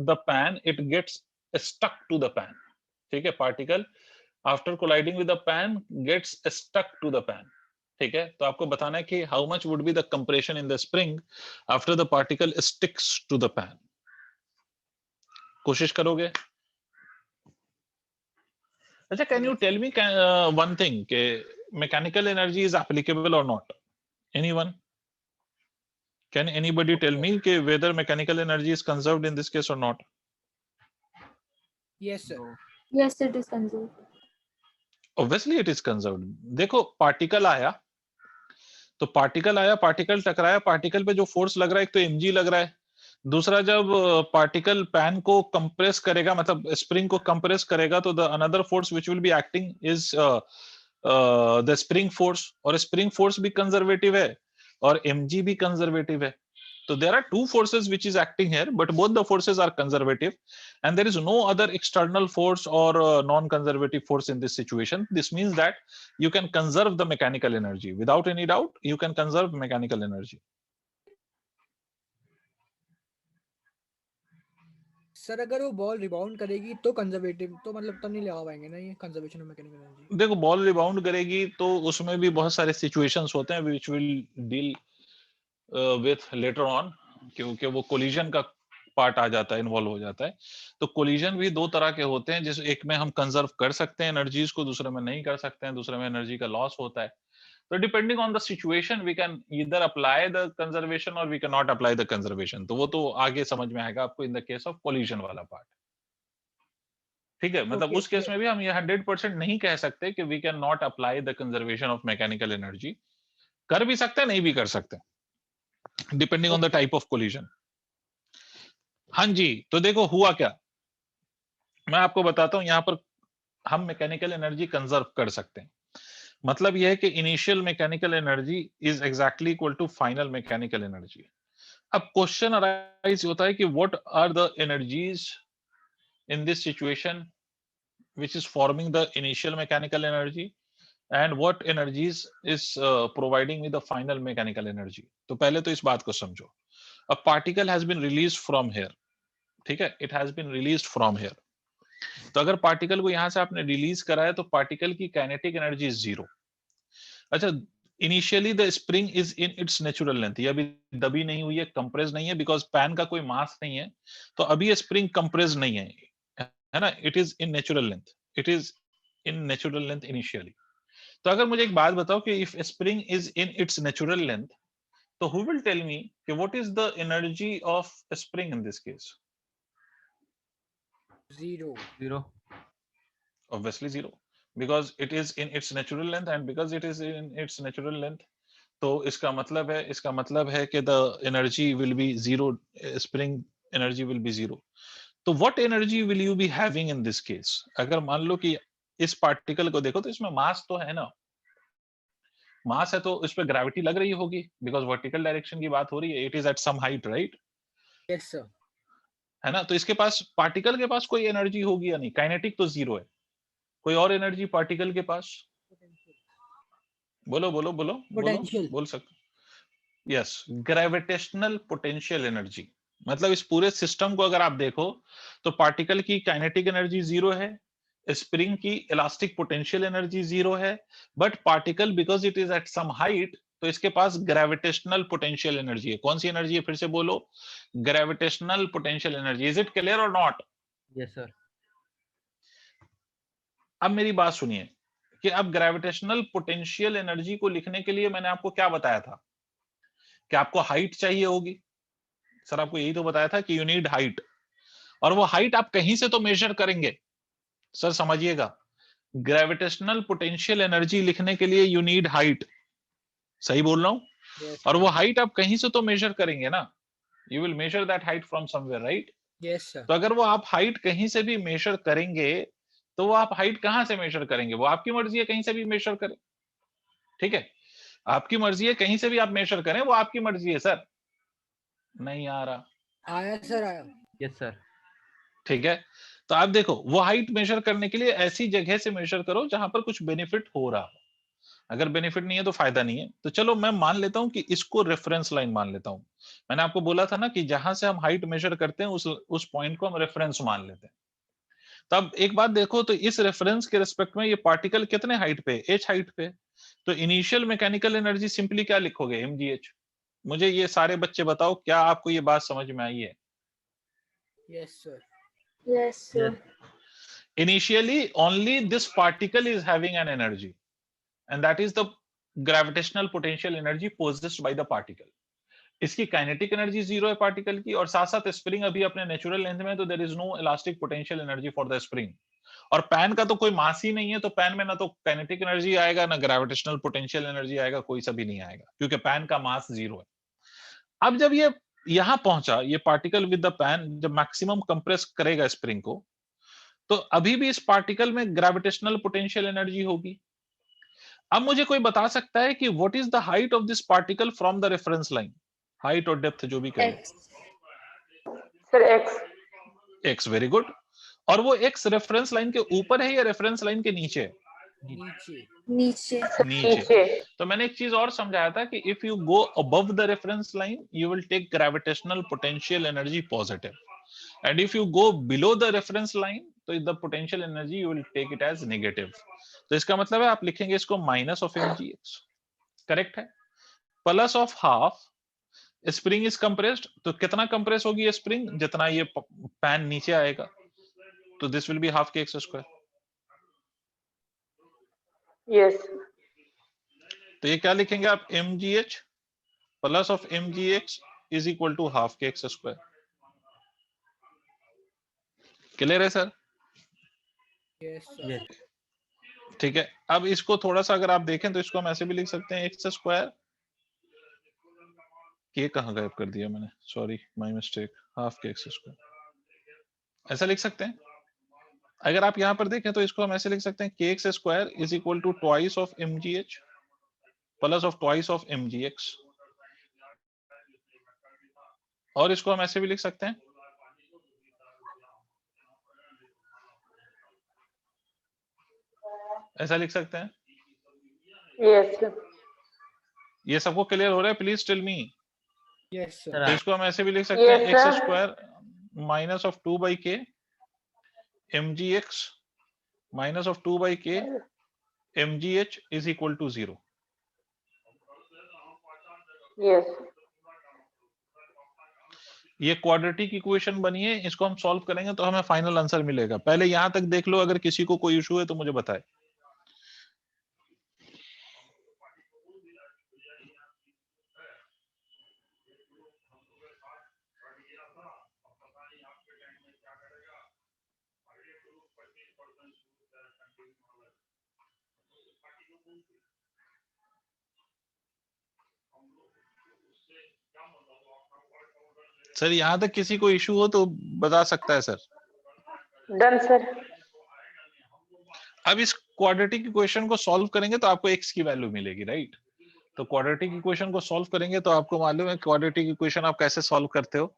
the pan, it gets stuck to the pan. ठीक है, particle after colliding with the pan gets stuck to the pan. ठीक है, तो आपको बताना है कि how much would be the compression in the spring after the particle sticks to the pan. कोशिश करोगे? अच्छा, can you tell me one thing, कि mechanical energy is applicable or not? Anyone? Can anybody tell me कि whether mechanical energy is conserved in this case or not? Yes sir. Yes, it is conserved. Obviously it is conserved. देखो particle आया, तो particle आया, particle टकराया, particle पे जो force लग रहा है एक तो mg लग रहा है, दूसरा जब पार्टिकल पैन को कंप्रेस करेगा, मतलब स्प्रिंग को कंप्रेस करेगा, तो the another force which will be acting is the spring force, और स्प्रिंग फोर्स भी कंजर्वेटिव है और mg भी कंजर्वेटिव है। So there are two forces which is acting here, but both the forces are conservative, and there is no other external force or non-conservative force in this situation. This means that you can conserve the mechanical energy. Without any doubt, you can conserve mechanical energy. Sir अगर वो ball rebound करेगी तो conservative, तो मतलब तब नहीं लगा पाएंगे ना ये कंजर्वेशन ऑफ मैकेनिकल एनर्जी? देखो बॉल रिबाउंड करेगी तो उसमें भी बहुत सारे सिचुएशंस होते हैं which will deal with later on, क्योंकि वो कोलिजन का पार्ट आ जाता है, इन्वॉल्व हो जाता है। तो कोलिजन भी दो तरह के होते हैं, जिस एक में हम कंजर्व कर सकते हैं एनर्जीज को, दूसरे में नहीं कर सकते हैं, दूसरे में एनर्जी का लॉस होता है। तो depending on the situation we can either apply the conservation or we can not apply the conservation. तो वो तो आगे समझ में आएगा आपको in the case of collision वाला पार्ट। ठीक है, मतलब Okay, उस केस में भी हम ये 100% नहीं कह सकते कि we can not apply the conservation of mechanical energy. कर भी सकते हैं, नहीं भी कर सकते, depending on the type of collision. हाँ जी, तो देखो हुआ क्या, मैं आपको बताता हूं। यहां पर हम मैकेनिकल एनर्जी कंजर्व कर सकते हैं। मतलब यह है कि initial mechanical energy is exactly equal to final mechanical energy. अब क्वेश्चन अराइज होता है कि what are the energies in this situation which is forming the initial mechanical energy and what energies is providing me the final mechanical energy। तो पहले तो इस बात को समझो। A particle has been released from here, ठीक है, it has been released from here। तो अगर पार्टिकल को यहां से आपने रिलीज करा है तो पार्टिकल की काइनेटिक एनर्जी इज 0। अच्छा, initially the spring is in its natural length, ये अभी दबी नहीं हुई है, कंप्रेस नहीं है, बिकॉज पैन का कोई मास नहीं है, तो अभी ये स्प्रिंग कंप्रेस नहीं है ना, it is in natural length, it is in natural length initially. तो अगर मुझे एक बात बताओ कि if spring is in its natural length, तो हु विल टेल मी कि what is the energy of spring in this case? 0. Obviously 0, because it is in its natural length, and because it is in its natural length, तो इसका मतलब है कि the energy will be 0, spring energy will be 0. तो what energy will you be having in this case? अगर मान लो कि इस पार्टिकल को देखो तो इसमें मास तो है ना, मास है तो इस पे ग्रेविटी लग रही होगी, बिकॉज वर्टिकल डायरेक्शन की बात हो रही है, it is at some height, right? Yes sir. है ना, तो इसके पास, पार्टिकल के पास कोई एनर्जी होगी या नहीं? काइनेटिक तो 0 है, कोई और एनर्जी पार्टिकल के पास? बोलो बोलो बोलो Potential. बोल सकते। Yes, gravitational potential energy. मतलब इस पूरे सिस्टम को अगर आप देखो तो पार्टिकल की काइनेटिक एनर्जी 0 है, स्प्रिंग की इलास्टिक पोटेंशियल एनर्जी 0 है, but particle because it is at some height, तो इसके पास ग्रेविटेशनल पोटेंशियल एनर्जी है। कौन सी एनर्जी है, फिर से बोलो? Gravitational potential energy. Is it clear और नॉट? Yes, sir. अब मेरी बात सुनिए कि अब ग्रेविटेशनल पोटेंशियल एनर्जी को लिखने के लिए मैंने आपको क्या बताया था कि आपको हाइट चाहिए होगी। सर आपको यही तो बताया था कि यू नीड हाइट, और वो हाइट आप कहीं से तो मेजर करेंगे। सर समझिएगा, ग्रेविटेशनल पोटेंशियल एनर्जी लिखने के लिए यू नीड हाइट, सही बोल रहा हूं? Yes, और वो sir. हाइट आप कहीं से तो मेजर करेंगे ना, you will measure that height from somewhere, right? Yes, sir. तो अगर वो आप हाइट कहीं से भी मेजर करेंगे, तो वो आप हाइट कहां से मेजर करेंगे? वो आपकी मर्जी है, कहीं से भी मेजर करें, ठीक है? आपकी मर्जी है, कहीं से भी आप मेजर करें, वो आपकी मर्जी है। सर नहीं आ रहा? आया सर, आया। Yes, sir. ठीक है, तो आप देखो, वो हाइट मेजर करने के लिए ऐसी जगह से मेजर करो जहां पर कुछ बेनिफिट हो रहा हो। अगर बेनिफिट नहीं है तो फायदा नहीं है। तो चलो मैं मान लेता हूं कि इसको रेफरेंस लाइन मान लेता हूं। मैंने आपको बोला था ना कि जहां से हम हाइट मेजर करते हैं उस पॉइंट को हम रेफरेंस मान लेते हैं। तब एक बात देखो, तो इस रेफरेंस के रिस्पेक्ट में ये पार्टिकल कितने हाइट पे? h हाइट पे। तो इनिशियल मैकेनिकल एनर्जी सिंपली क्या लिखोगे? mgh। मुझे ये सारे बच्चे बताओ, क्या आपको ये बात समझ में आई है? Yes, sir. Yes, sir. Yes. Initially only this particle is having an energy, and that is the gravitational potential energy possessed by the particle. इसकी काइनेटिक एनर्जी 0 है पार्टिकल की, और साथ साथ स्प्रिंग अभी अपने नेचुरल लेंथ में, तो there is no elastic potential energy for the spring. और पैन का तो कोई मास ही नहीं है, तो पैन में ना तो काइनेटिक एनर्जी आएगा ना ग्रेविटेशनल पोटेंशियल एनर्जी आएगा, कोई सा भी नहीं आएगा, क्योंकि पैन का मास 0 है। अब जब ये यहां पहुंचा, ये पार्टिकल विद द पैन जब मैक्सिमम कंप्रेस करेगा स्प्रिंग को, तो अभी भी इस पार्टिकल में ग्रेविटेशनल पोटेंशियल एनर्जी होगी। अब मुझे कोई बता सकता है कि what is the height of this particle from the reference line? Height और डेप्थ जो भी कहे। X. Sir, X. X, very good. और वो एक्स रेफरेंस लाइन के ऊपर है या रेफरेंस लाइन के नीचे है? नीचे। नीचे. नीचे। तो मैंने एक चीज और समझाया था कि if you go above the reference line you will take gravitational potential energy positive, and if you go below the reference line तो the potential energy you will take it as negative. तो इसका मतलब है आप लिखेंगे इसको minus of mgx, correct है? Plus of half, spring is compressed, तो कितना कंप्रेस होगी ये स्प्रिंग? जितना ये पैन नीचे आएगा, तो दिस विल बी हाफ के एक्स स्क्वायर। Yes. तो ये क्या लिखेंगे आप? mgh plus of mgx is equal to half के एक्स स्क्वायर। क्लियर है सर? Yes, sir. Yes. ठीक है, अब इसको थोड़ा सा अगर आप देखें तो इसको हम ऐसे भी लिख सकते हैं एक्स स्क्वायर, ये कहां गायब कर दिया मैंने, सॉरी माय मिस्टेक, हाफ के एक्स स्क्वायर ऐसा लिख सकते हैं। अगर आप यहां पर देखें तो इसको हम ऐसे लिख सकते हैं k x square is equal to twice of mgh plus of twice of mgx, और इसको हम ऐसे भी लिख सकते हैं, ऐसा लिख सकते हैं। Yes, sir. ये सबको क्लियर हो रहा है? Please tell me. Yes, sir. Sir, तो इसको हम ऐसे भी लिख सकते हैं Yes, x sir. Square minus of 2 by k mgx minus of 2 by k mgh is equal to 0। Yes. ये क्वाड्रेटिक इक्वेशन बनी है, इसको हम सॉल्व करेंगे तो हमें फाइनल आंसर मिलेगा। पहले यहां तक देख लो, अगर किसी को कोई इशू है तो मुझे बताए। सर यहां तक किसी को इशू हो तो बता सकता है सर। Done, sir. अब इस क्वाड्रेटिक इक्वेशन को सॉल्व करेंगे तो आपको x की वैल्यू मिलेगी, राइट? तो क्वाड्रेटिक इक्वेशन को सॉल्व करेंगे तो आपको मालूम है क्वाड्रेटिक इक्वेशन आप कैसे सॉल्व करते हो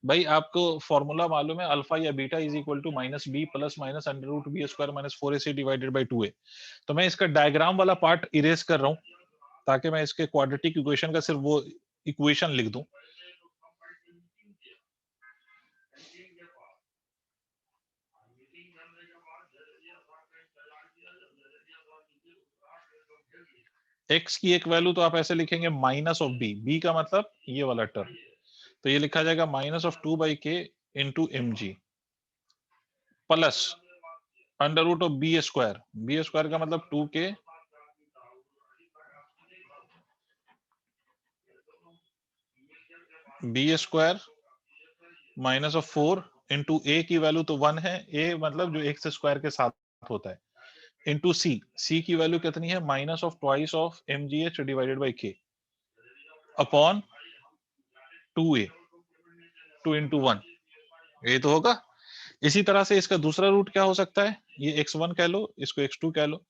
भाई। आपको फॉर्मूला मालूम है, अल्फा या beta is equal to minus b plus minus under root b square minus 4ac divided by 2a। तो मैं इसका डायग्राम वाला पार्ट इरेज कर रहा हूं ताकि मैं इसके क्वाड्रेटिक इक्वेशन का सिर्फ वो इक्वेशन लिख दूं। x की एक वैल्यू तो आप ऐसे लिखेंगे माइनस ऑफ बी, बी का मतलब ये वाला टर्म, तो ये लिखा जाएगा minus of 2/k into mg plus under root of b square, b square का मतलब 2k b square minus of 4 into a की वैल्यू तो 1 है, ए मतलब जो एक्स स्क्वायर के साथ होता है, इंटू सी, सी की वैल्यू कितनी है minus of twice of mgh divided by k upon 2a, 2 into 1, ये तो होगा। इसी तरह से इसका दूसरा रूट क्या हो सकता है, ये x1 कह लो, इसको x2 कह लो,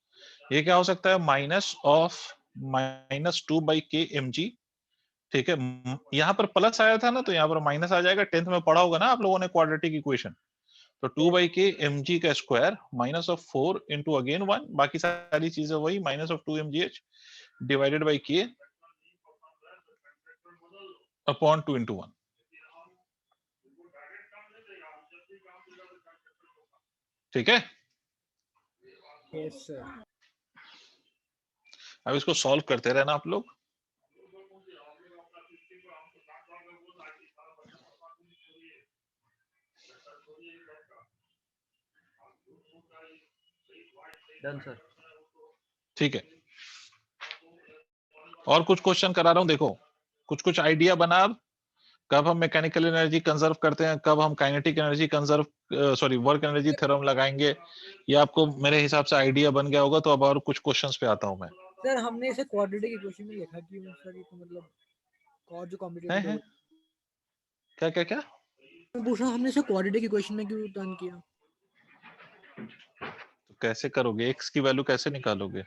ये क्या हो सकता है minus of minus 2/k mg, ठीक है। यहाँ पर प्लस आया था ना तो यहाँ पर माइनस आ जाएगा, 10th में पढ़ा होगा ना आप लोगों ने क्वाड्रेटिक इक्वेशन। तो 2/k mg का square minus of 4 into again 1, बाकी सारी चीजें वही, minus of 2 mgh divided by k upon 2 into 1। ठीक है, यस सर। अब इसको सॉल्व करते रहना आप लोग। Done sir. ठीक है, और कुछ क्वेश्चन करा रहा हूं, देखो कुछ कुछ आइडिया बना अब, कब हम मैकेनिकल एनर्जी कंजर्व करते हैं, कब हम kinetic energy conserve sorry work energy theorem लगाएंगे, ये आपको मेरे हिसाब से आइडिया बन गया होगा। तो अब और कुछ क्वेश्चंस पे आता हूं मैं। सर हमने इसे क्वाड्रेटिक इक्वेशन में लिखा क्यों सर, ये तो मतलब और जो कॉम्प्लिकेटेड है? हो। क्या क्या क्या मैं पूछ रहा हूँ हमने इसे क्वाड्रेटिक इक्वेशन में क्यों टर्न किया? तो कैसे करोगे, एक्स की वैल्यू कैसे निकालोगे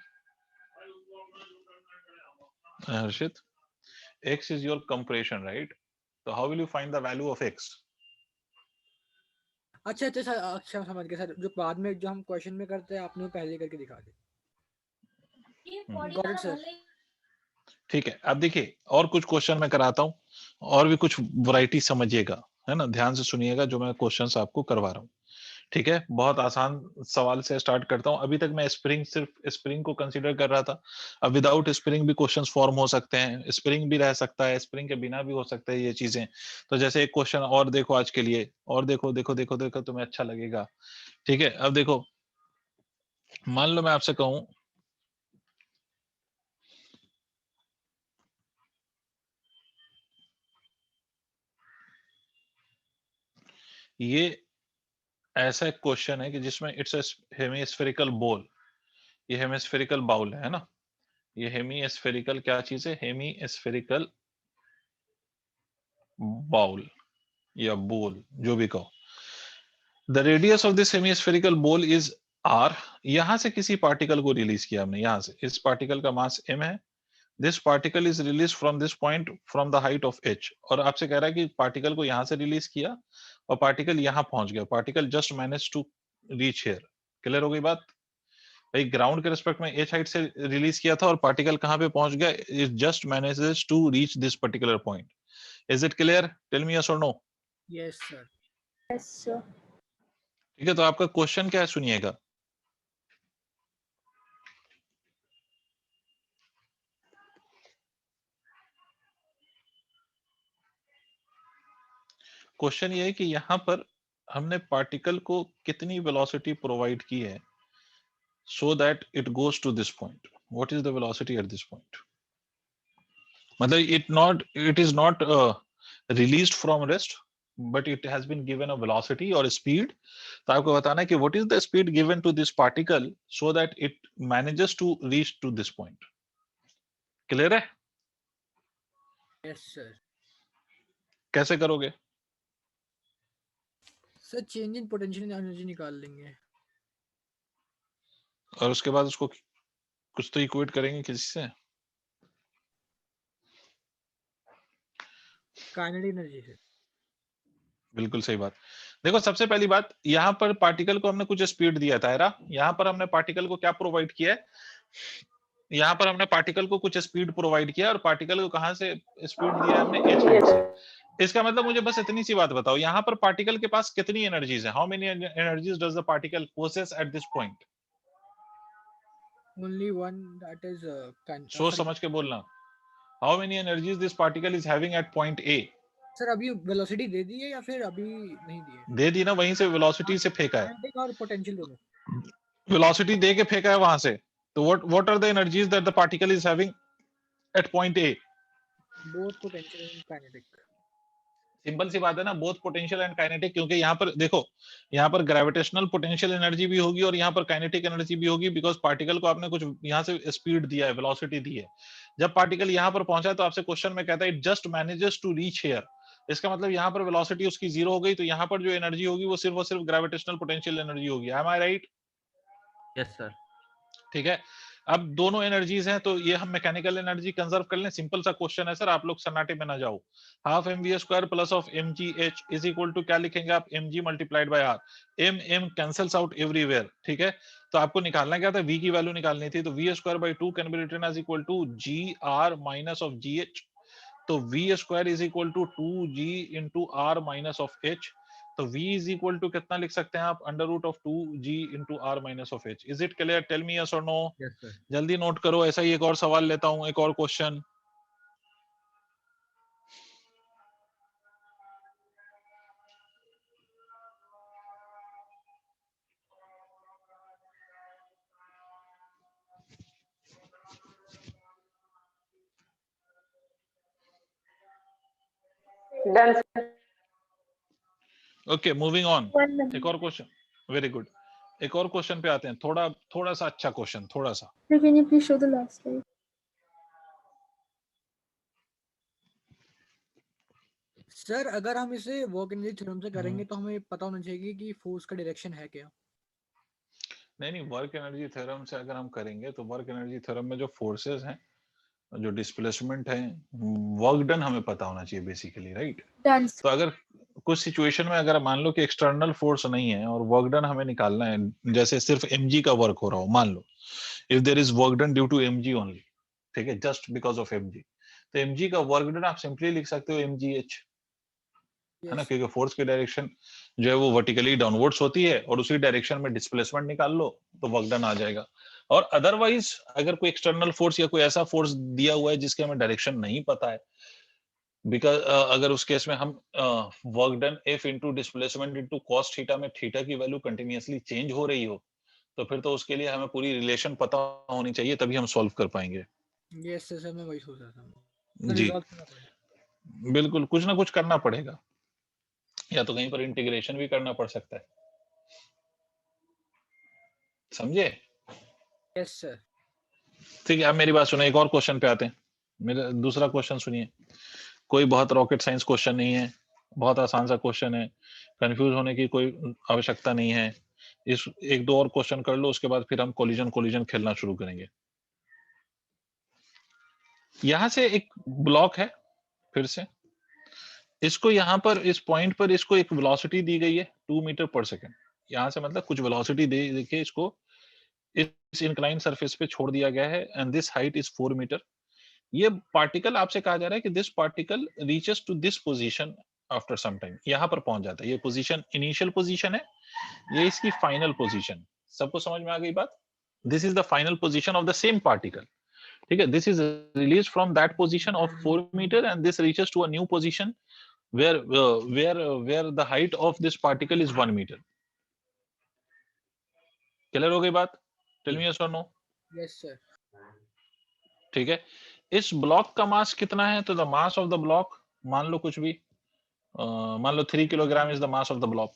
हर्षित? x is your compression, right? So how will you find the value of x? अच्छा अच्छा सर, अच्छा समझ गया सर, जो बाद में जो हम क्वेश्चन में करते हैं आपने वो पहले करके दिखा दी। Got it sir. ठीक है, अब देखिए और कुछ क्वेश्चन मैं कराता हूँ, और भी कुछ वैरायटी समझिएगा, है ना, ध्यान से सुनिएगा जो मैं क्वेश्चंस आपको करवा रहा हूँ। ठीक है, बहुत आसान सवाल से स्टार्ट करता हूँ। अभी तक मैं स्प्रिंग, सिर्फ स्प्रिंग को कंसीडर कर रहा था। अब विदाउट स्प्रिंग भी क्वेश्चंस फॉर्म हो सकते हैं, स्प्रिंग भी रह सकता है, स्प्रिंग के बिना भी हो सकता है ये चीजें। तो जैसे एक क्वेश्चन और देखो आज के लिए, और देखो देखो देखो देखो तुम्हें अच्छा लगेगा। ठीक है, अब देखो मान लो मैं आपसे कहूं ये ऐसा एक क्वेश्चन है कि जिसमें इट्स हेमिस्फेरिकल बॉल, ये हेमिस्फेरिकल बाउल है ना, ये हेमिस्फेरिकल क्या चीज है, हेमिस्फेरिकल बाउल या बोल, जो भी कहो। The radius of this hemispherical ball is r। यहां से किसी पार्टिकल को रिलीज किया हमने, यहां से, इस पार्टिकल का मास m है। This particle is release from this point from the height of h। और आपसे कह रहा है कि पार्टिकल को यहां से रिलीज किया और पार्टिकल यहां पहुंच गया, particle just manage to reach here. Clear हो गई बात भाई? ग्राउंड के रिस्पेक्ट में h हाइट से रिलीज किया था और पार्टिकल कहां पे पहुंच गया, it just manages to reach this particular point. Is it clear? Tell me yes और no. Yes sir. Yes, sir. ठीक है, तो आपका क्वेश्चन क्या है सुनिएगा। क्वेश्चन ये है कि यहाँ पर हमने पार्टिकल को कितनी वेलोसिटी प्रोवाइड की है so that it goes to this point. What is the velocity at this point? मतलब it is not released from rest, but it has been given a velocity or a speed. तो आपको बताना है कि what is the speed given to this particle so that it manages to reach to this point. Clear है? Yes sir. कैसे करोगे? Sir change in potential energy निकाल लेंगे. और उसके बाद उसको कुछ तो इक्वेट करेंगे किसी से. काइनेटिक एनर्जी से. बिल्कुल सही बात. देखो सबसे पहली बात, यहाँ पर पार्टिकल को हमने कुछ स्पीड दिया था. यहाँ पर हमने पार्टिकल को क्या प्रोवाइड किया है? यहाँ पर हमने पार्टिकल को कुछ स्पीड प्रोवाइड किया और पार्टिकल को कहां से स्पीड दिया हमने? h हाइट से. इसका मतलब मुझे बस इतनी सी बात बताओ, यहाँ पर पार्टिकल के पास कितनी एनर्जीज है? How many energies does the particle possess at this point? Only one, that is सोच समझ के बोलना. How many energies this particle is having at point A? Sir अभी वेलोसिटी दे दी है या फिर अभी नहीं दी है? दे दी ना, वहीं से वेलोसिटी से फेंका है. काइनेटिक और पोटेंशियल दोनों. वेलोसिटी दे के फेंका है वहां से. तो what are the energies that the particle is having at point A? Both potential and kinetic. Simple सी बात है ना, बोथ पोटेंशियल एंड काइनेटिक. क्योंकि यहाँ पर देखो, यहाँ पर ग्रेविटेशनल पोटेंशियल एनर्जी भी होगी और यहाँ पर काइनेटिक एनर्जी भी होगी, बिकॉज पार्टिकल को आपने कुछ यहाँ से स्पीड दिया है, वेलोसिटी दी है. जब पार्टिकल यहाँ पर पहुंचा तो आपसे क्वेश्चन में कहता है it just manages to reach here. इसका मतलब यहाँ पर वेलोसिटी उसकी 0 हो गई, तो यहाँ पर जो एनर्जी होगी वो सिर्फ और सिर्फ ग्रेविटेशनल पोटेंशियल एनर्जी होगी. एम आई राइट? Yes sir. ठीक है. अब दोनों एनर्जीज हैं, तो ये हम मैकेनिकल एनर्जी कंजर्व कर लें. सिंपल सा क्वेश्चन है सर, आप लोग सन्नाटे में ना जाओ. Half mv square plus of mgh is equal to क्या लिखेंगे आप? mg multiplied by r. m cancels out everywhere. ठीक है. तो आपको निकालना क्या था? v की वैल्यू निकालनी थी. तो v square by 2 can be written as equal to gr minus of gh. तो v square is equal to 2g into r minus of h. तो v इज इक्वल टू कितना लिख सकते हैं आप? Under root of 2g into r minus of h. Is it clear? Tell me yes और no. Yes sir. जल्दी note करो. ऐसा ही एक और सवाल लेता हूं, एक और question. Done sir. Okay, moving on. 1 minute. एक और क्वेश्चन. Very good. एक और क्वेश्चन पे आते हैं. थोड़ा सा अच्छा क्वेश्चन, थोड़ा सा. Sir, can you please show the last slide? Sir अगर हम इसे वर्क एनर्जी थ्योरम से करेंगे तो हमें पता होना चाहिए कि फोर्स का डायरेक्शन है क्या. नहीं, वर्क एनर्जी थ्योरम से अगर हम करेंगे तो वर्क एनर्जी थ्योरम में जो फोर्सेस हैं, जो डिस्प्लेसमेंट है, वर्क डन हमें पता होना चाहिए बेसिकली, राइट? Done. तो अगर कुछ सिचुएशन में अगर मान लो कि एक्सटर्नल फोर्स नहीं है और वर्क डन हमें निकालना है, जैसे सिर्फ mg का वर्क हो रहा हो, मान लो if there is work done due to mg only, ठीक है, जस्ट बिकॉज ऑफ mg, तो mg का वर्क डन आप सिंपली लिख सकते हो mgh, है ना, क्योंकि फोर्स की डायरेक्शन जो है वो वर्टिकली डाउनवर्ड्स होती है और उसी डायरेक्शन में डिस्प्लेसमेंट निकाल लो तो वर्क डन आ जाएगा. और अदरवाइज अगर कोई एक्सटर्नल फोर्स या कोई ऐसा फोर्स दिया हुआ है जिसके हमें डायरेक्शन नहीं पता है, बिकॉज अगर उस केस में हम work done F into displacement into cos theta में थीटा की वैल्यू कंटिन्यूअसली चेंज हो रही हो, तो फिर तो उसके लिए हमें पूरी रिलेशन पता होनी चाहिए, तभी हम सॉल्व कर पाएंगे. यस सर, मैं वही सोच रहा था. जी बिल्कुल, कुछ ना कुछ करना पड़ेगा, या तो कहीं पर इंटीग्रेशन भी करना पड़ सकता है, समझे? Yes sir. ठीक है, अब मेरी बात सुनो, एक और क्वेश्चन पे आते हैं. मेरा दूसरा क्वेश्चन सुनिए. कोई बहुत रॉकेट साइंस क्वेश्चन नहीं है, बहुत आसान सा क्वेश्चन है, कंफ्यूज होने की कोई आवश्यकता नहीं है. इस एक दो और क्वेश्चन कर लो, उसके बाद फिर हम कोलिजन खेलना शुरू करेंगे. यहां से एक ब्लॉक है, फिर से इसको यहाँ पर इस पॉइंट पर इसको एक वेलोसिटी दी गई है 2 मीटर पर सेकंड. यहाँ से मतलब कुछ वेलोसिटी दे के इसको इस इंक्लाइन सरफेस पे छोड़ दिया गया है and this height is 4 metre. ये पार्टिकल आपसे कहा जा रहा है कि this particle reaches to this position after some time, यहाँ पर पहुंच जाता है. ये पोजीशन इनिशियल पोजीशन है, ये इसकी फाइनल पोजीशन. सबको समझ में आ गई बात? This is the final position of the same particle, ठीक है. This is release from that position of 4 metre and this reaches to a new position where the height of this particle is 1 meter. Clear हो गई बात? Tell me yes और no. Yes sir. ठीक है. इस block का mass कितना है? तो the mass of the block, मान लो कुछ भी, मान लो 3 kilogram is the mass of the block.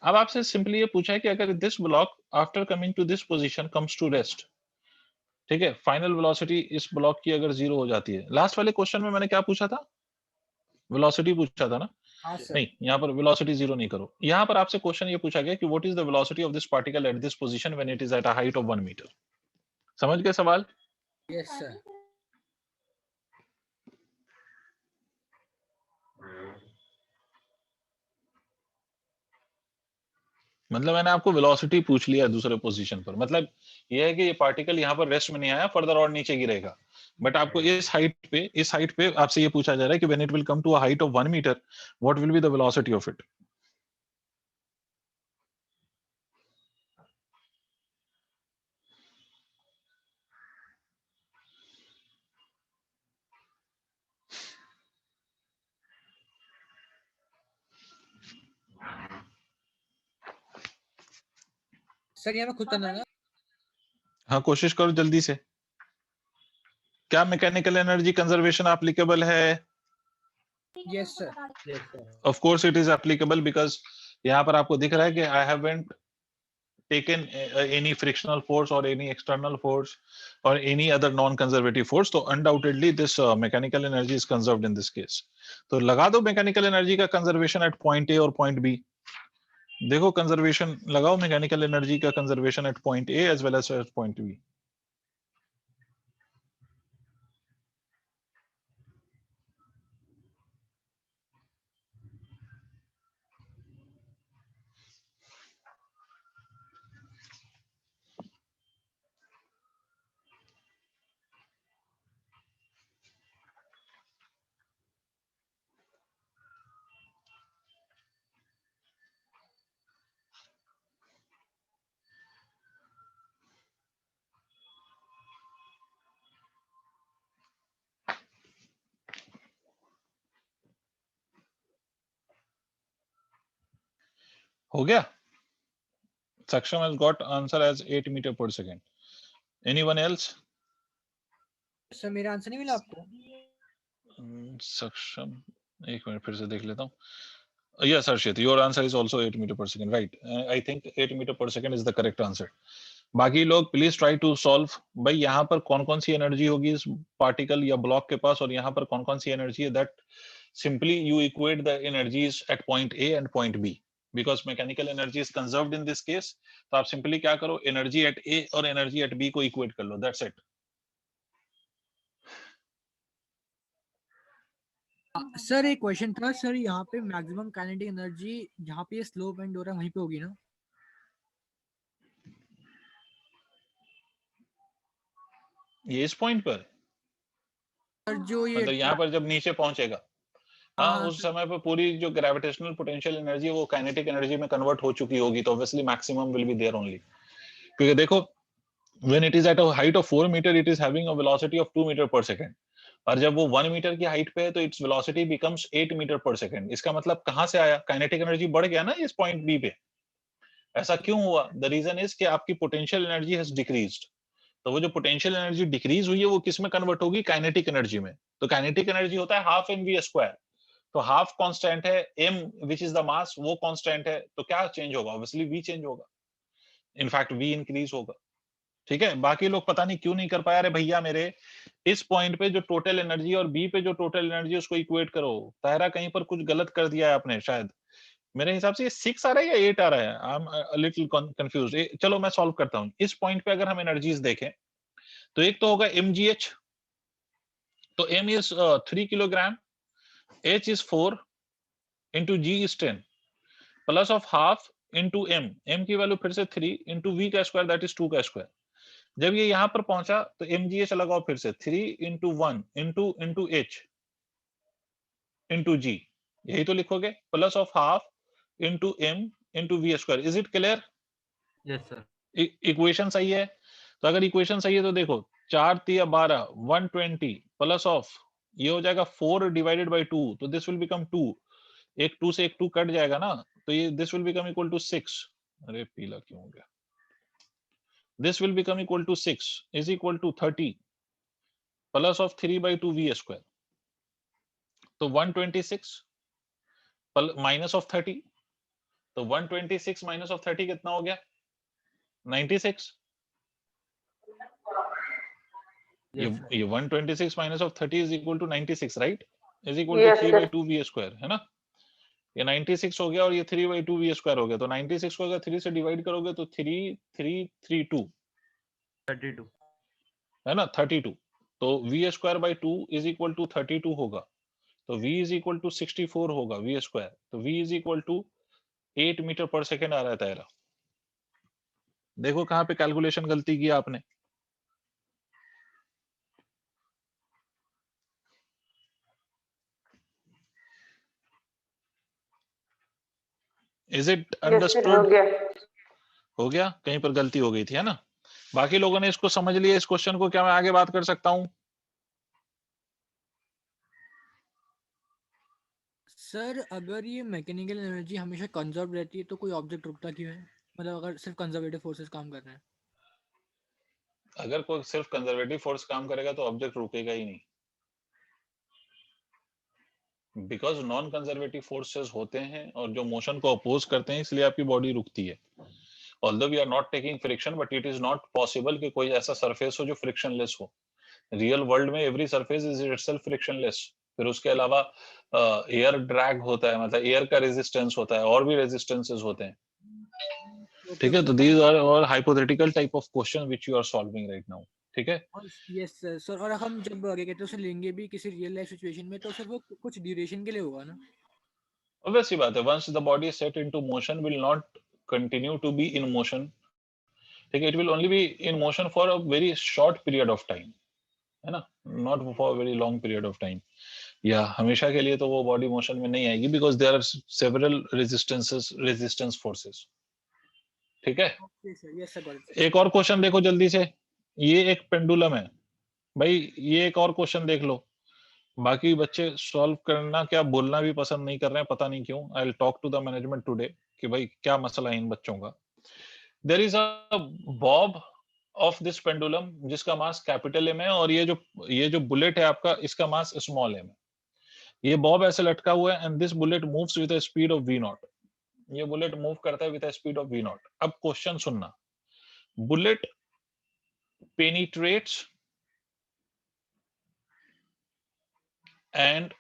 अब आपसे सिंपली ये पूछा है कि अगर this block after coming to this position comes to rest, ठीक है, फाइनल वेलोसिटी इस ब्लॉक की अगर 0 हो जाती है. लास्ट वाले क्वेश्चन में मैंने क्या पूछा था? वेलोसिटी पूछा था ना? हाँ सर. नहीं, यहाँ पर वेलोसिटी 0 नहीं करो. यहाँ पर आपसे क्वेश्चन ये पूछा गया कि what is the velocity of this particle at this position when it is at a height of 1 metre. समझ गए सवाल? Yes sir. मतलब मैंने आपको वेलोसिटी पूछ लिया दूसरे पोजीशन पर. मतलब ये है कि ये पार्टिकल यहाँ पर रेस्ट में नहीं आया, फर्दर और नीचे गिरेगा. बट आपको इस हाइट पे आपसे ये पूछा जा रहा है कि when it will come to a height of 1 metre, what will be the velocity of it. Sir ये मैं खुद करना है ना? हाँ, कोशिश करो जल्दी से. क्या मैकेनिकल एनर्जी कंजर्वेशन एप्लीकेबल है? Yes sir. Yes, sir. Of course it is applicable, because यहाँ पर आपको दिख रहा है कि I haven't taken any frictional force or any external force or any other non-conservative force. So undoubtedly this mechanical energy is conserved in this case. तो लगा दो mechanical energy का conservation at point A और point B. देखो conservation लगाओ mechanical energy का conservation at point A as well as at point B. हो गया? Saksham has got answer as 8 meter per second. Anyone else? Sir मेरा answer नहीं मिला आपको? Saksham, एक मिनट फिर से देख लेता हूँ. Yes, Arshit, your answer is also 8 meter per second, right? I think 8 meter per second is the correct answer. बाकी लोग प्लीज ट्राई टू सॉल्व. भाई यहाँ पर कौन कौन सी एनर्जी होगी इस पार्टिकल या ब्लॉक के पास, और यहाँ पर कौन कौन सी एनर्जी है. That simply you equate the energies at point A and point B, because mechanical energy is conserved in this case. तो आप सिंपली क्या करो, एनर्जी एट ए और एनर्जी एट बी को इक्वेट कर लो. That's it. सर एक question था सर, यहाँ पे मैक्सिमम काइनेटिक एनर्जी जहाँ पे स्लोप एंड हो रहा है वहीं पे होगी ना? ये इस पॉइंट पर सर जो ये मतलब यहाँ पर जब नीचे पहुंचेगा, हाँ, उस समय पर पूरी जो ग्रेविटेशनल पोटेंशियल एनर्जी है वो काइनेटिक एनर्जी में कन्वर्ट हो चुकी होगी. तो obviously maximum will be there only. क्योंकि देखो when it is at a height of 4 meter it is having a velocity of 2 meter per second, और जब वो 1 मीटर की हाइट पे है तो its velocity becomes 8 meter per second. इसका मतलब कहां से आया? काइनेटिक एनर्जी बढ़ गया ना इस पॉइंट बी पे. ऐसा क्यों हुआ? द रीजन इज कि आपकी पोटेंशियल एनर्जी हैज डिक्रीज्ड. तो वो जो पोटेंशियल एनर्जी डिक्रीज हुई है वो किस में कन्वर्ट होगी? काइनेटिक एनर्जी में. तो काइनेटिक एनर्जी होता है हाफ एम वी स्क्वायर. तो हाफ कांस्टेंट है, m which is the mass वो कांस्टेंट है. तो क्या चेंज होगा? ऑब्वियसली v चेंज होगा. इनफैक्ट v इंक्रीज होगा. ठीक है. बाकी लोग पता नहीं क्यों नहीं कर पाया. अरे भैया मेरे, इस पॉइंट पे जो टोटल एनर्जी और बी पे जो टोटल एनर्जी उसको इक्वेट करो. तायरा कहीं पर कुछ गलत कर दिया है आपने शायद. मेरे हिसाब से ये 6 आ रहा है या 8 आ रहा है. I am a little confused. चलो मैं सॉल्व करता हूं. इस पॉइंट पे अगर हम एनर्जीज देखें तो एक तो होगा mgh. तो m is 3 kilogram, h is 4 into g is 10 plus of half into m की वैल्यू फिर से 3 into v का स्क्वायर दैट इज 2 का स्क्वायर. जब ये यहां पर पहुंचा तो mgh लगाओ फिर से 3 into 1 into h into g, यही तो लिखोगे. Plus of half into m into v square. Is it clear? Yes, sir. Equation सही है. तो अगर इक्वेशन सही है तो देखो 4 तिया 12 120 प्लस ऑफ ये हो जाएगा 4 डिवाइडेड बाय 2, तो दिस विल बिकम 2, एक 2 से एक 2 कट जाएगा ना, तो ये this will become equal to 6। अरे पीला क्यों हो गया? This will become equal to 6 is equal to 30 plus of 3 by 2 v square, तो 126 माइनस ऑफ 30, तो 126 माइनस ऑफ 30 कितना हो गया? 96। Yes, sir. ये 126 minus of 30 is equal to 96, right? Is equal Yes, to 3 sir. by 2 v square, है ना? ये 96 हो गया और ये 3 by 2 v स्क्वायर हो गया, तो 96 को अगर 3 से डिवाइड करोगे तो 3332 32. है ना, 32, तो v square by 2 is equal to 32 होगा, तो v इज इक्वल टू 64 होगा v स्क्वायर, तो v is equal to 8 metre per second आ रहा है तायरा। देखो कहाँ पे कैलकुलेशन गलती की आपने। Is it Yes, sir. हो अंडरस्टूड? गया. हो गया, कहीं पर गलती हो गई थी, है ना? बाकी लोगों ने इसको समझ लिया, इस क्वेश्चन को। क्या मैं आगे बात कर सकता हूँ? सर अगर ये मैकेनिकल एनर्जी हमेशा कंजर्व रहती है तो कोई ऑब्जेक्ट रुकता क्यों है? मतलब अगर सिर्फ कंजर्वेटिव फोर्सेस काम कर रहे हैं। अगर कोई सिर्फ कंजर्वेटिव फोर्स काम करेगा तो ऑब्जेक्ट रुकेगा ही नहीं, बिकॉज नॉन कंजर्वेटिव फोर्सेस होते हैं और जो मोशन को अपोज करते हैं, इसलिए आपकी बॉडी रुकती है। Although we are not taking friction, but it is not possible कि कोई ऐसा सरफेस हो जो फ्रिक्शनलेस हो। रियल वर्ल्ड में every surface is itself frictionless. फिर उसके अलावा एयर ड्रैग होता है, मतलब एयर का रेजिस्टेंस होता है, और भी रेजिस्टेंसेस होते हैं, ठीक है? तो दीज आर और hypothetical type of question which you are solving right now, ठीक है? Yes sir. और हम जब क्या कहते हैं उसे लेंगे भी किसी रियल लाइफ सिचुएशन में, तो सर वो कुछ ड्यूरेशन के लिए होगा ना? ऑब्वियस सी बात है, once the body is set into motion will not continue to be in motion, ठीक है? It will only be in motion for a very short period of time, है ना? Not for very long period of time, या हमेशा के लिए तो वो बॉडी मोशन में नहीं आएगी, because there are several resistance forces, ठीक है? Yes sir. एक और क्वेश्चन देखो जल्दी से, ये एक पेंडुलम है भाई, ये एक और क्वेश्चन देख लो। बाकी बच्चे सॉल्व करना क्या बोलना भी पसंद नहीं कर रहे हैं, पता नहीं क्यों। I will talk to the management today कि भाई क्या मसला है इन बच्चों का। There is a bob of this pendulum जिसका मास कैपिटल एम है, और ये जो बुलेट है आपका, इसका मास स्मॉल एम है। ये बॉब ऐसे लटका हुआ है, and this bullet moves with a speed of v not. ये बुलेट मूव करता है with a speed of v not. अब क्वेश्चन सुनना, bullet penetrates and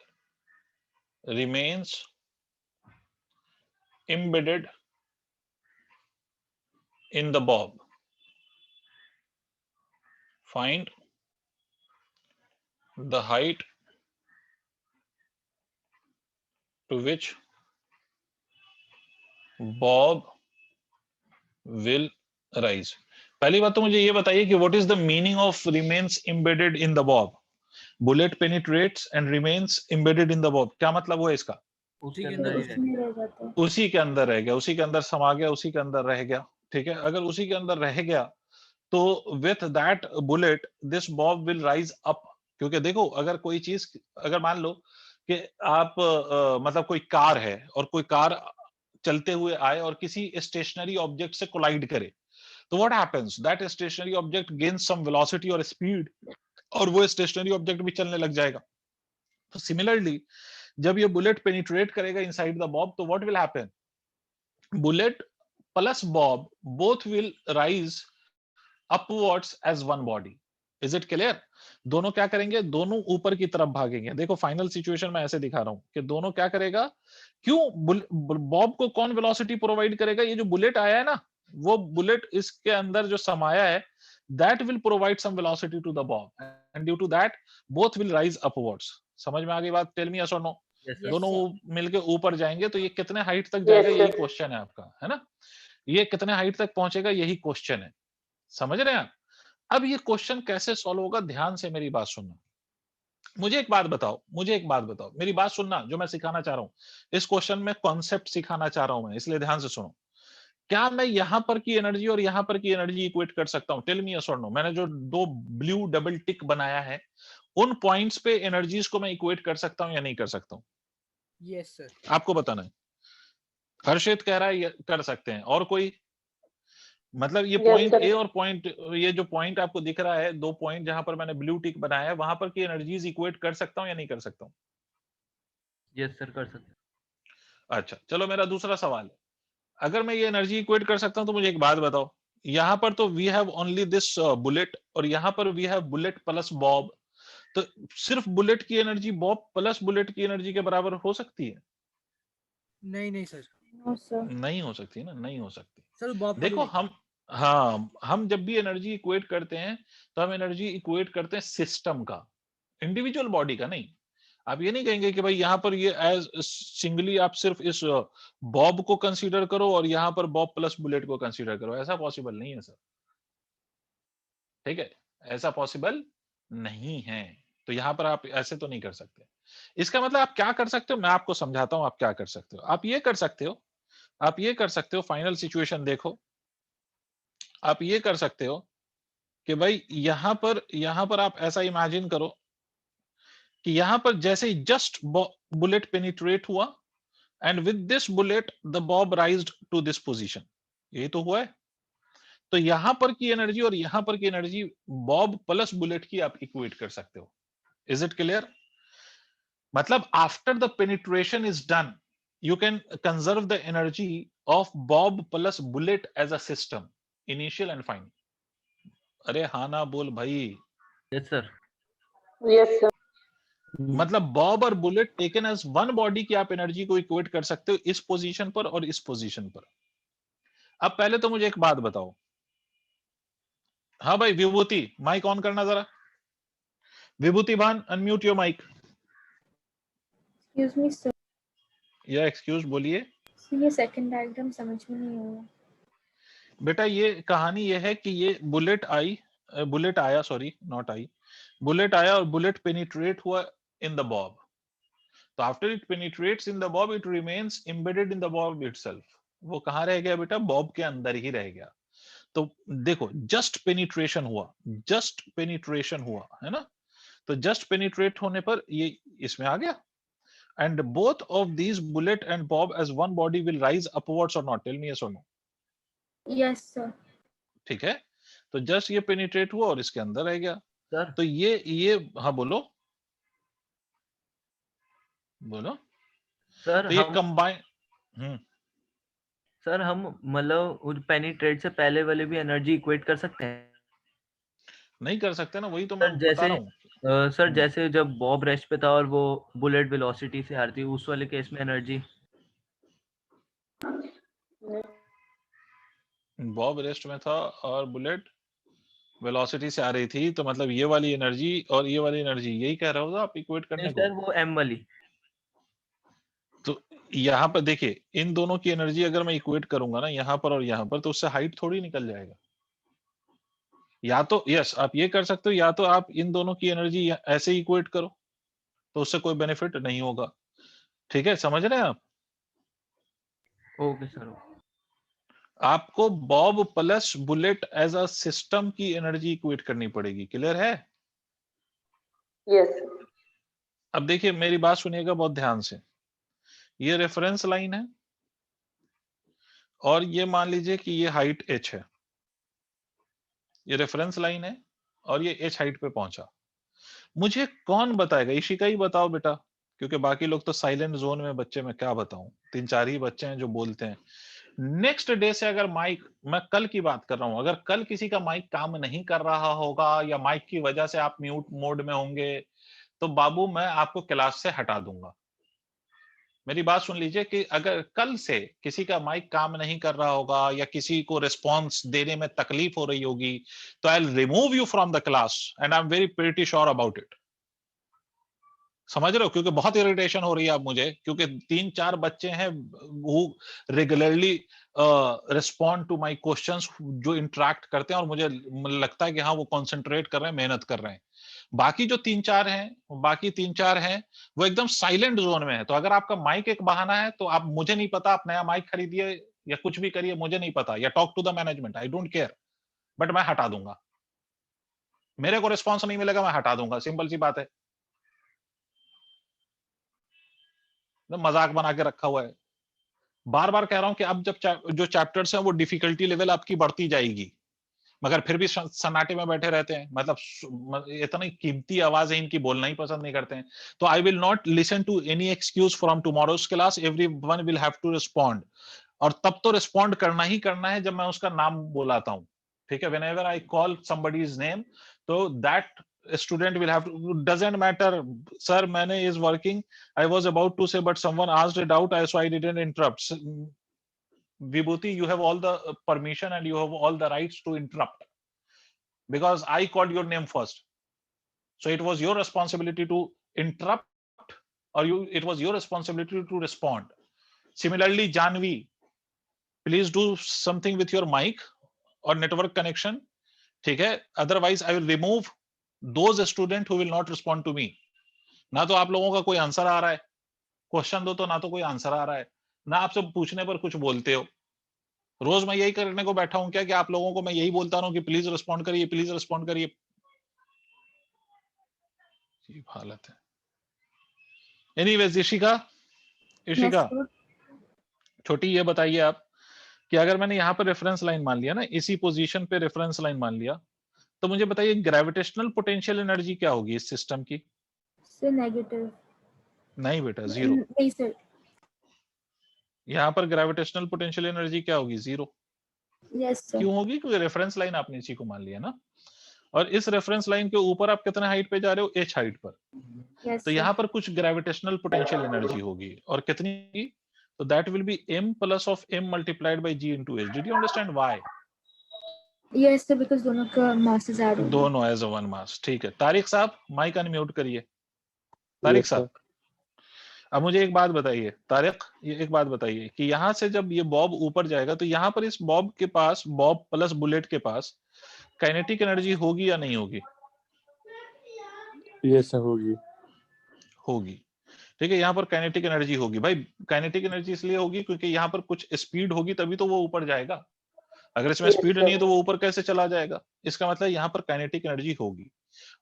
remains embedded in the bob. Find the height to which bob will rise. पहली बात तो मुझे ये बताइए कि what is the meaning of remains embedded in the bob? Bullet penetrates and remains embedded in the bob. क्या मतलब हुआ इसका? उसके अंदर ही उसमें रह जाता है। उसी के अंदर रह गया, उसी के अंदर समा गया, उसी के अंदर रह गया, ठीक है? अगर उसी के अंदर रह गया तो with that bullet this Bob will rise up. क्योंकि देखो, अगर कोई चीज, अगर मान लो कि आप मतलब कोई कार है और कोई कार चलते हुए आए और किसी स्टेशनरी ऑब्जेक्ट से कोलाइड करे, तो what happens? That stationary object gains some velocity और स्पीड, और वो स्टेशनरी ऑब्जेक्ट भी चलने लग जाएगा। तो सिमिलरली जब ये बुलेट पेनिट्रेट करेगा इनसाइड द बॉब, तो what will happen? Bullet plus Bob both will rise upwards as one body. Is it clear? दोनों क्या करेंगे? दोनों ऊपर की तरफ भागेंगे। देखो फाइनल सिचुएशन में ऐसे दिखा रहा हूं कि दोनों क्या करेगा, क्यों बॉब को कौन वेलोसिटी प्रोवाइड करेगा? ये जो बुलेट आया है ना, वो बुलेट इसके अंदर जो समाया है, that will provide some velocity to the bob and due to that both will rise upwards. समझ में आ गई बात? टेल मी यस और नो। दोनों मिलके ऊपर जाएंगे, तो ये कितने हाइट तक जाएगा? यही क्वेश्चन है आपका, है ना? ये कितने हाइट तक पहुंचेगा, यही क्वेश्चन है। समझ रहे हैं आप? अब ये क्वेश्चन कैसे सॉल्व होगा, ध्यान से मेरी बात सुनना। मुझे एक बात बताओ, मेरी बात सुनना, जो मैं सिखाना चाह रहा हूं। इस क्वेश्चन में कॉन्सेप्ट सिखाना चाह रहा हूं मैं, इसलिए ध्यान से सुनो। क्या मैं यहां पर की एनर्जी और यहां पर की एनर्जी इक्वेट कर सकता हूं? टेल मी यस और नो। मैंने जो दो ब्लू डबल टिक बनाया है, उन पॉइंट्स पे एनर्जीज को मैं इक्वेट कर सकता हूं या नहीं कर सकता हूं? Yes sir. आपको बताना है। हर्षित कह रहा है ये कर सकते हैं, और कोई? मतलब ये Yes, पॉइंट sir. ए और पॉइंट, ये जो पॉइंट आपको दिख रहा है, 2 पॉइंट जहां पर मैंने ब्लू टिक बनाया है, वहां पर की एनर्जीज इक्वेट कर सकता हूं या नहीं कर सकता हूं? यस सर कर सकते हैं। अच्छा, चलो मेरा दूसरा सवाल है, अगर मैं ये एनर्जी इक्वेट कर सकता हूं तो मुझे एक बात बताओ, यहां पर तो we have only this bullet, और यहां पर we have bullet plus bob, तो सिर्फ बुलेट की एनर्जी बॉब प्लस बुलेट की एनर्जी के बराबर हो सकती है? नहीं नहीं सर। No, sir. नहीं हो सकती ना, नहीं हो सकती। सर बॉब देखो हम, हाँ, हम जब भी एनर्जी इक्वेट करते हैं तो हम एनर्जी इक्वेट करते हैं सिस्टम का, इंडिविजुअल बॉडी का नहीं। आप ये नहीं कहेंगे कि भाई यहाँ पर ये एज सिंगली आप सिर्फ इस बॉब को कंसीडर करो और यहाँ पर बॉब प्लस बुलेट को कंसीडर करो, ऐसा पॉसिबल नहीं है सर। ठीक है, ऐसा पॉसिबल नहीं है। तो यहाँ पर आप ऐसे तो नहीं कर सकते। इसका मतलब आप क्या कर सकते हो, मैं आपको समझाता हूं आप क्या कर सकते हो। आप ये कर सकते हो, आप ये कर सकते हो, फाइनल सिचुएशन देखो, आप ये कर सकते हो कि भाई यहां पर आप ऐसा इमेजिन करो कि यहां पर जैसे ही जस्ट बुलेट पेनिट्रेट हुआ and with this bullet the bob raised to this position, यही तो हुआ है। तो यहां पर की एनर्जी और यहां पर की एनर्जी बॉब प्लस बुलेट की आप इक्वेट कर सकते हो। Is it clear? मतलब after the penetration is done, you can conserve the energy of bob plus bullet as a system, initial and final. अरे हाँ ना बोल भाई। Yes sir. Yes, sir. मतलब बॉब और bullet taken as one body की आप एनर्जी को इक्वेट कर सकते हो इस पोजीशन पर और इस पोजीशन पर। अब पहले तो मुझे एक बात बताओ, हाँ भाई विभूति माइक ऑन करना जरा, Vibhuti Bhan unmute your mic. Excuse me, sir. या एक्सक्यूज बोलिए। So ये second diagram समझ में नहीं आया. बेटा ये कहानी ये है कि ये बुलेट आया, सॉरी नॉट आई, बुलेट आया और बुलेट पेनिट्रेट हुआ इन द बॉब। तो after it penetrates in the Bob it remains embedded in the Bob itself. वो कहां रह गया बेटा? बॉब के अंदर ही रह गया। तो देखो जस्ट पेनिट्रेशन हुआ है ना, तो जस्ट पेनिट्रेट होने पर ये इसमें आ गया। And both of these bullet and bob as one body will rise upwards और नॉट? टेल मी यस और नो। Yes, sir. ठीक है, तो जस्ट ये पेनिट्रेट हुआ और इसके अंदर रह गया। सर तो ये हाँ बोलो बोलो। सर तो ये हम कंबाइन, सर हम मतलब पेनिट्रेट से पहले वाले भी एनर्जी इक्वेट कर सकते हैं नहीं कर सकते ना, वही तो मैं सर। बता जैसे रहा हूँ। सर जैसे जब बॉब रेस्ट पे था और वो बुलेट वेलोसिटी से आ रही थी, उस वाले केस में एनर्जी बॉब रेस्ट में था और बुलेट वेलोसिटी से आ रही थी, तो मतलब ये वाली एनर्जी और ये वाली एनर्जी, यही कह रहे हो आप इक्वेट करने को? सर वो एम वाली। तो यहाँ पर देखिए, इन दोनों की एनर्जी अगर मैं इक्वेट करूंगा ना यहाँ पर और यहाँ पर, तो उससे हाइट थोड़ी निकल जाएगा। या तो यस आप ये कर सकते हो, या तो आप इन दोनों की एनर्जी ऐसे इक्वेट करो, तो उससे कोई बेनिफिट नहीं होगा। ठीक है, समझ रहे हैं आप? Okay sir. आपको bob plus bullet as a system की एनर्जी इक्वेट करनी पड़ेगी। क्लियर है? Yes. अब देखिए मेरी बात सुनिएगा बहुत ध्यान से। ये रेफरेंस लाइन है और ये मान लीजिए कि ये हाइट h है, ये रेफरेंस लाइन है और ये h हाइट पे पहुंचा। मुझे कौन बताएगा? इशिका ही बताओ बेटा, क्योंकि बाकी लोग तो साइलेंट जोन में बच्चे, मैं क्या बताऊं, 3-4 ही बच्चे हैं जो बोलते हैं। नेक्स्ट डे से अगर माइक, मैं कल की बात कर रहा हूं, अगर कल किसी का माइक काम नहीं कर रहा होगा या माइक की वजह से आप म्यूट मोड में होंगे, तो बाबू मैं आपको क्लास से हटा दूंगा। मेरी बात सुन लीजिए कि अगर कल से किसी का माइक काम नहीं कर रहा होगा या किसी को रिस्पॉन्स देने में तकलीफ हो रही होगी, तो I will remove you from the class and I am very pretty sure about it. समझ रहे हो? क्योंकि बहुत इरिटेशन हो रही है अब मुझे, क्योंकि 3-4 बच्चे हैं वो regularly respond to my questions, जो इंटरेक्ट करते हैं और मुझे लगता है कि हाँ वो कंसंट्रेट कर रहे हैं, मेहनत कर रहे हैं। बाकी जो 3-4 हैं वो एकदम साइलेंट जोन में है। तो अगर आपका माइक एक बहाना है, तो आप, मुझे नहीं पता आप नया माइक खरीदिए या कुछ भी करिए, मुझे नहीं पता, या talk to the management, I don't care, but मैं हटा दूंगा। मेरे को रिस्पॉन्स नहीं मिलेगा, मैं हटा दूंगा, सिंपल सी बात है। मजाक बना के रखा हुआ है। बार बार कह रहा हूं कि अब जब जो चैप्टर्स हैं वो डिफिकल्टी लेवल आपकी बढ़ती जाएगी, मगर फिर भी सन्नाटे में बैठे रहते हैं, मतलब इतनी कीमती आवाज है इनकी, बोलना ही पसंद नहीं करते हैं। तो I will not listen to any excuse from tomorrow's class, everyone will have to respond. और तब तो रिस्पॉन्ड करना ही करना है जब मैं उसका नाम बुलाता हूं, ठीक है। Whenever I call somebody's name, तो that student will have to, doesn't matter sir मैंने is working, I was about to say but someone asked it out, so I didn't interrupt. Vibhuti, you have all the permission and you have all the rights to interrupt because I called your name first, so it was your responsibility to interrupt, or it was your responsibility to respond. Similarly, Janvi, please do something with your mic or network connection, ठीक है, otherwise I will remove those students who will not respond to me. ना तो आप लोगों का कोई answer आ रहा है, क्वेश्चन दो तो ना तो कोई आंसर आ रहा है, ना आपसे पूछने पर कुछ बोलते हो। रोज मैं यही करने को बैठा हूं क्या कि आप लोगों को मैं यही बोलता रहूं कि प्लीज रिस्पॉन्ड करिए, प्लीज रिस्पॉन्ड करिए। ये हालत है। एनीवेज, इशिका छोटी, ये बताइए आप कि अगर मैंने यहाँ पर रेफरेंस लाइन मान लिया ना, इसी पोजीशन पे रेफरेंस लाइन मान लिया, तो मुझे बताइए ग्रेविटेशनल पोटेंशियल एनर्जी क्या होगी इस सिस्टम की? Sir negative. नहीं बेटा, जीरो। नहीं सर। यहाँ पर ग्रेविटेशनल पोटेंशियल एनर्जी क्या होगी? जीरो। Yes sir. क्यों होगी? क्योंकि रेफरेंस लाइन आपने इसी को मान लिया ना, और इस रेफरेंस लाइन के ऊपर आप कितने हाइट पे जा रहे हो? h हाइट पर। यस तो यहाँ पर कुछ ग्रेविटेशनल पोटेंशियल एनर्जी होगी, और कितनी? तो that will be m plus of m multiplied by g into h. Did you understand why? Yes sir, because दोनों का मासेस ऐड होंगे। दोनों एज अ वन मास। ठीक है, तारिक साहब माइक अनम्यूट करिए। तारिक साहब, अब मुझे एक बात बताइए, तारिक, ये एक बात बताइए कि यहाँ से जब ये बॉब ऊपर जाएगा तो यहाँ पर इस बॉब के पास, बॉब प्लस बुलेट के पास काइनेटिक एनर्जी होगी या नहीं होगी? यस होगी। होगी, ठीक है। यहाँ पर काइनेटिक एनर्जी होगी। भाई काइनेटिक एनर्जी इसलिए होगी क्योंकि यहाँ पर कुछ स्पीड होगी, तभी तो वो ऊपर जाएगा। अगर इसमें स्पीड नहीं है तो वो ऊपर कैसे चला जाएगा? इसका मतलब यहाँ पर काइनेटिक एनर्जी होगी,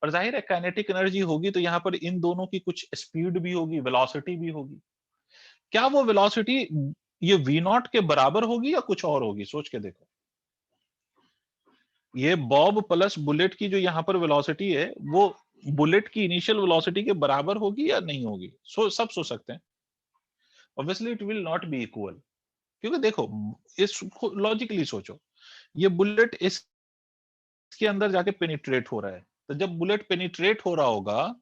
और जाहिर है काइनेटिक एनर्जी होगी तो यहाँ पर इन दोनों की कुछ स्पीड भी होगी, वेलोसिटी भी होगी। क्या वो वेलोसिटी ये v0 के बराबर होगी या कुछ और होगी? सोच के देखो। ये बॉब प्लस बुलेट की जो यहाँ पर वेलोसिटी है वो बुलेट की इनिशियल वेलोसिटी के बराबर होगी या नहीं होगी? सब सोच सकते हैं। Obviously it will not B equal, क्योंकि देखो इस लॉजिकली सोचो, ये बुलेट इसके अंदर जाके पेनिट्रेट हो रहा है, तो जब बुलेट पेनिट्रेट हो रहा होगा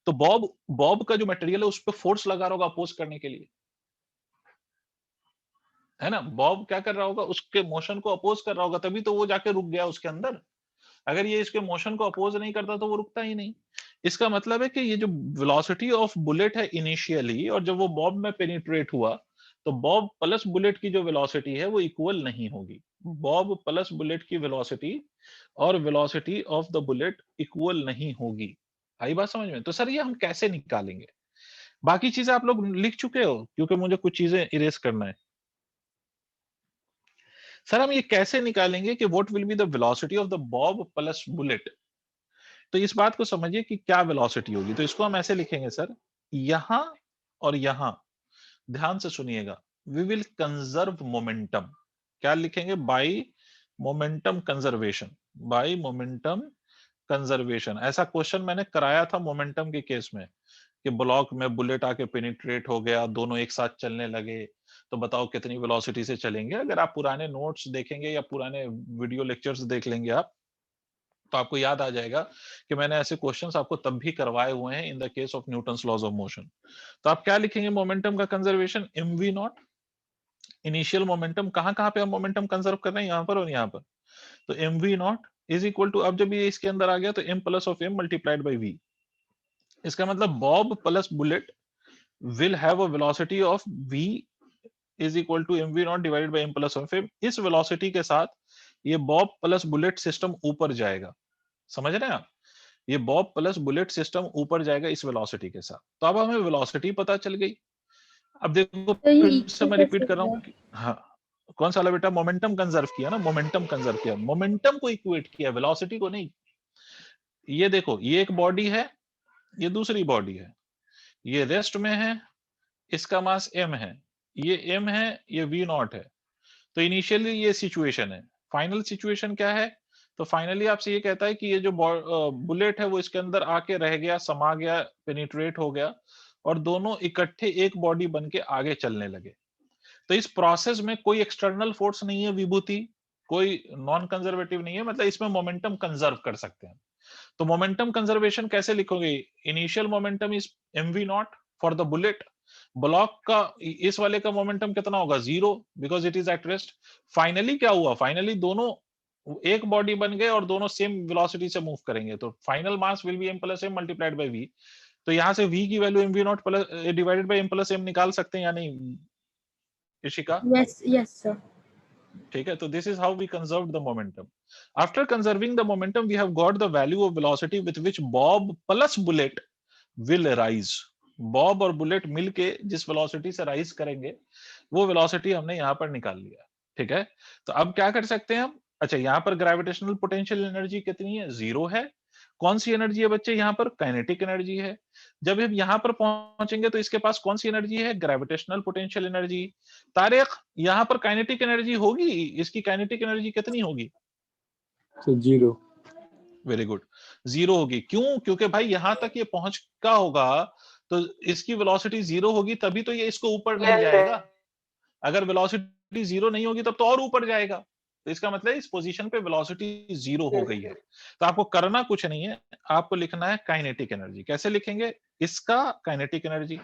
तो बॉब का जो मटेरियल है उस पर फोर्स लगा रहा होगा अपोज करने के लिए, है ना। बॉब क्या कर रहा होगा? उसके मोशन को अपोज कर रहा होगा, तभी तो वो जाके रुक गया उसके अंदर। अगर ये इसके मोशन को अपोज नहीं करता तो वो रुकता ही नहीं। इसका मतलब है कि ये जो वेलोसिटी ऑफ बुलेट है इनिशियली, और जब वो बॉब में पेनिट्रेट हुआ तो बॉब प्लस बुलेट की जो वेलोसिटी है वो इक्वल नहीं होगी। बॉब प्लस बुलेट की वेलोसिटी और velocity of the bullet equal नहीं होगी। आई बात समझ में? तो सर ये हम कैसे निकालेंगे? बाकी चीजें आप लोग लिख चुके हो, क्योंकि मुझे कुछ चीजें इरेज करना है। सर हम ये कैसे निकालेंगे कि what will be the velocity of the Bob plus bullet? तो इस बात को समझिए कि क्या वेलोसिटी होगी। तो इसको हम ऐसे लिखेंगे सर, यहां और यहां, ध्यान से सुनिएगा, वी विल कंजर्व मोमेंटम। क्या लिखेंगे? By momentum conservation, by momentum conservation. ऐसा क्वेश्चन मैंने कराया था मोमेंटम के केस में कि ब्लॉक में बुलेट आके पेनिट्रेट हो गया, दोनों एक साथ चलने लगे, तो बताओ कितनी वेलोसिटी से चलेंगे। अगर आप पुराने नोट्स देखेंगे या पुराने वीडियो लेक्चर्स देख लेंगे आप, तो आपको याद आ जाएगा कि मैंने ऐसे क्वेश्चंस आपको तब भी करवाए हुए हैं in the case of Newton's laws of motion. तो आप क्या लिखेंगे? मोमेंटम का कंजर्वेशन mv0, इनिशियल मोमेंटम। कहां पे हम मोमेंटम कंजर्व कर रहे हैं? यहाँ पर और यहाँ पर। तो mv0 इज इक्वल टू, अब जब ये इसके अंदर आ गया तो m plus of m multiplied by v। इसका मतलब Bob plus bullet will have a velocity of v is equal to mv0 divided by m plus of m। इस वेलोसिटी के साथ ये बॉब प्लस बुलेट सिस्टम ऊपर जाएगा। समझ रहे हैं आप? ये बॉब प्लस बुलेट सिस्टम ऊपर जाएगा इस वेलोसिटी के साथ। तो अब हमें वेलोसिटी पता चल गई। अब देखो तो ये फिर से मैं equal रिपीट कर रहा हूँ। कैसे हाँ, कौन सा वाला बेटा? मोमेंटम कंजर्व किया ना, मोमेंटम कंजर्व किया, मोमेंटम को इक्वेट किया, वेलोसिटी को नहीं। ये देखो, ये एक बॉडी है, ये दूसरी बॉडी है, ये रेस्ट में है, इसका मास m है, ये m है, ये v0 है। तो इनिशियली ये सिचुएशन है। फाइनल सिचुएशन क्या है? तो फाइनली आपसे ये कहता है कि ये जो बुलेट है वो इसके अंदर आके रह गया, समा गया, पेनिट्रेट हो गया, और दोनों इकट्ठे एक बॉडी बन के आगे चलने लगे। तो इस प्रोसेस में कोई एक्सटर्नल फोर्स नहीं है विभूति, कोई नॉन कंजर्वेटिव नहीं है, मतलब इसमें मोमेंटम कंजर्व कर सकते हैं। तो मोमेंटम कंजर्वेशन कैसे लिखोगे? Initial momentum is mv0 for the bullet. Block का इस वाले का मोमेंटम कितना होगा? 0, because it is at rest. Finally क्या हुआ? फाइनली दोनों एक बॉडी बन गए और दोनों सेम वेलोसिटी से मूव करेंगे, तो final mass will be m plus m multiplied by v। तो यहां से v की value mv0 plus divided by m plus m निकाल सकते हैं या नहीं इशिका? Yes, sir. ठीक है, तो this is how we conserved the momentum. After conserving the momentum we have got the value of velocity with which bob plus bullet will rise. Bob और bullet मिलके जिस वेलोसिटी से राइज करेंगे वो velocity हमने यहां पर निकाल लिया। ठीक है, तो अब क्या कर सकते हैं हम? अच्छा, यहां पर ग्रेविटेशनल पोटेंशियल एनर्जी कितनी है? 0 है। कौन सी एनर्जी है बच्चे? यहां पर काइनेटिक एनर्जी है। जब हम यहां पर पहुंचेंगे तो इसके पास कौन सी एनर्जी है? Gravitational potential energy. तारिक, यहां पर काइनेटिक एनर्जी होगी, इसकी काइनेटिक एनर्जी कितनी होगी? तो 0। वेरी गुड, 0 होगी। क्यों? क्योंकि भाई यहां तक ये पहुंच का होगा तो इसकी वेलोसिटी 0 होगी, तभी तो ये इसको ऊपर नहीं जाएगा। अगर वेलोसिटी 0 नहीं होगी तब तो और ऊपर जाएगा। तो इसका मतलब इस पोजीशन पे वेलोसिटी 0 हो गई है। तो आपको करना कुछ नहीं है, आपको लिखना है काइनेटिक एनर्जी। कैसे लिखेंगे इसका काइनेटिक एनर्जी?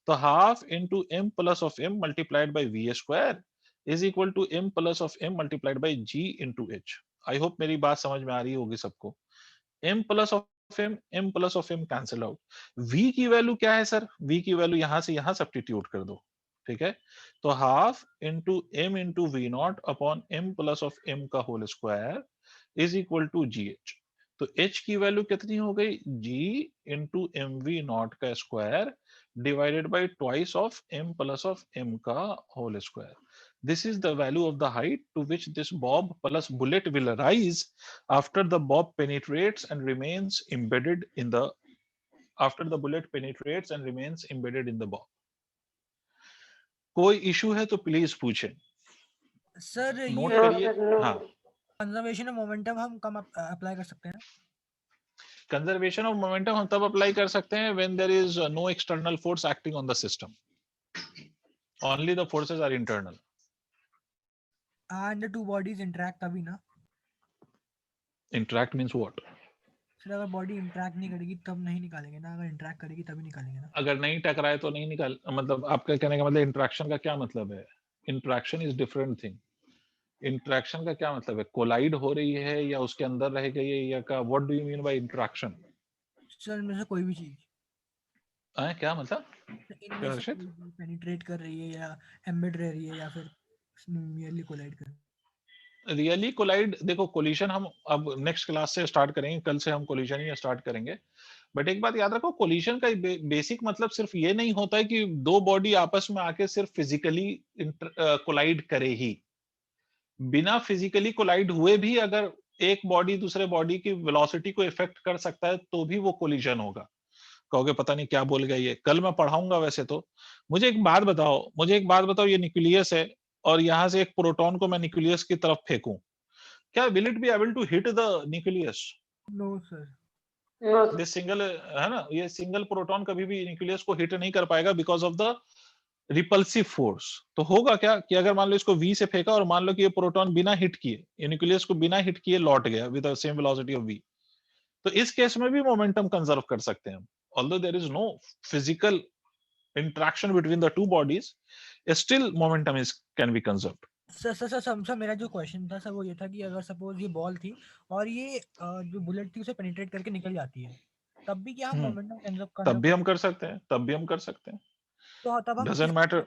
तो half into m plus of m multiplied by v square is equal to m plus of m multiplied by g into h। I hope मेरी बात समझ में आ रही होगी सबको। m plus of m plus of m cancel out. v की value क्या है सर? v की वैल्यू यहां से यहां सब्स्टिट्यूट कर दो। ठीक है, तो half into m into v not upon m plus of m का whole square is equal to g h. तो h की वैल्यू कितनी हो गई? g into m v not का square divided by twice of m plus of m का whole square. This is the value of the height to which this bob plus bullet will rise after the bob penetrates and remains embedded in the after the bullet penetrates and remains embedded in the bob. कोई issue है तो please पूछें। Sir note ये करिए। हाँ, conservation of momentum हम कब apply कर सकते हैं? कंजर्वेशन ऑफ मोमेंटम हम तब अप्लाई कर सकते हैं when there is no external force acting on the system, only the forces are internal. And the two bodies interact तभी ना? Interact means what? सर अगर बॉडी इंटरैक्ट नहीं करेगी तब नहीं निकालेंगे ना, अगर इंटरैक्ट करेगी तभी निकालेंगे ना? अगर नहीं टकराए तो नहीं निकाल, मतलब आपका कहने का मतलब इंटरैक्शन का क्या मतलब है? Interaction is different thing. Interaction का क्या मतलब है? कोलाइड हो रही है या उसके अंदर रह गई है या का? What do you mean by interaction? Sir इनमें से कोई भी चीज, क्या मतलब? इनमें से पेनिट्रेट कर रही है या एम्बेड रह रही है या फिर मियरली कोलाइड कर। रियली कोलाइड, देखो कोलिशन हम अब नेक्स्ट क्लास से स्टार्ट करेंगे, कल से हम कोलिशन ही स्टार्ट करेंगे। बट एक बात याद रखो, कोलिशन का बेसिक मतलब सिर्फ ये नहीं होता है कि दो बॉडी आपस में आके सिर्फ फिजिकली कोलाइड करे ही। बिना फिजिकली कोलाइड हुए भी अगर एक बॉडी दूसरे बॉडी की वेलोसिटी को इफेक्ट कर सकता है तो भी वो कोलिजन होगा। कहोगे पता नहीं क्या बोल गया ये, कल मैं पढ़ाऊंगा वैसे तो। मुझे एक बात बताओ, ये न्यूक्लियस है और यहां से एक प्रोटॉन को मैं न्यूक्लियस की तरफ फेंकूं, क्या will it be able to hit the nucleus? No sir. This single है ना, ये सिंगल प्रोटॉन कभी भी न्यूक्लियस को हिट नहीं कर पाएगा because of the repulsive force. तो होगा क्या कि अगर मान लो इसको v से फेंका और मान लो कि ये प्रोटॉन बिना हिट किए, ये न्यूक्लियस को बिना हिट किए लौट गया with the same velocity of v, तो इस केस में भी मोमेंटम कंजर्व कर सकते हैं। Although there is no physical interaction between the two bodies, still momentum is can be conserved. Sir मेरा जो क्वेश्चन था सर वो ये था कि अगर सपोज ये बॉल थी और ये जो बुलेट थी उसे पेनिट्रेट करके निकल जाती है, तब भी क्या हम मोमेंटम कंजर्व तब भी हम कर सकते हैं, तो तब हम doesn't matter।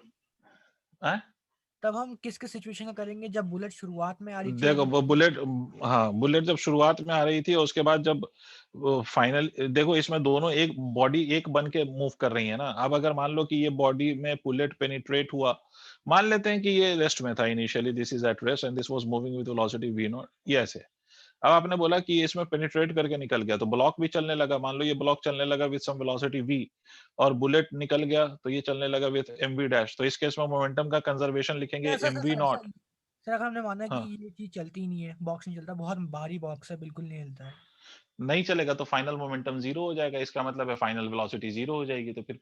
तब हम किस सिचुएशन का करेंगे जब बुलेट शुरुआत में आ रही थी? देखो वो बुलेट, हाँ बुलेट जब शुरुआत में आ रही थी और उसके बाद जब फाइनल, देखो इसमें दोनों एक बॉडी एक बन के मूव कर रही है ना। अब अगर मान लो कि ये बॉडी में बुलेट पेनिट्रेट हुआ, मान लेते हैं कि ये रेस्ट में था initially, this is at rest and this was moving with velocity v not, ये ऐसे। अब आपने बोला कि ये इसमें पेनिट्रेट करके निकल गया, तो ब्लॉक भी चलने लगा। मान लो ये ब्लॉक चलने लगा विद सम वेलोसिटी v और बुलेट निकल गया तो ये चलने लगा विद mv डैश। तो इस केस में मोमेंटम का कंजर्वेशन लिखेंगे mv नॉट। सर अगर हमने माना कि हाँ, ये चीज चलती ही नहीं है, बॉक्स नहीं चलता, बहुत भारी बॉक्स है, बिल्कुल नहीं हिलता है, नहीं चलेगा तो फाइनल मोमेंटम जीरो हो जाएगा। इसका मतलब है फाइनल वेलोसिटी जीरो हो जाएगी। तो फिर,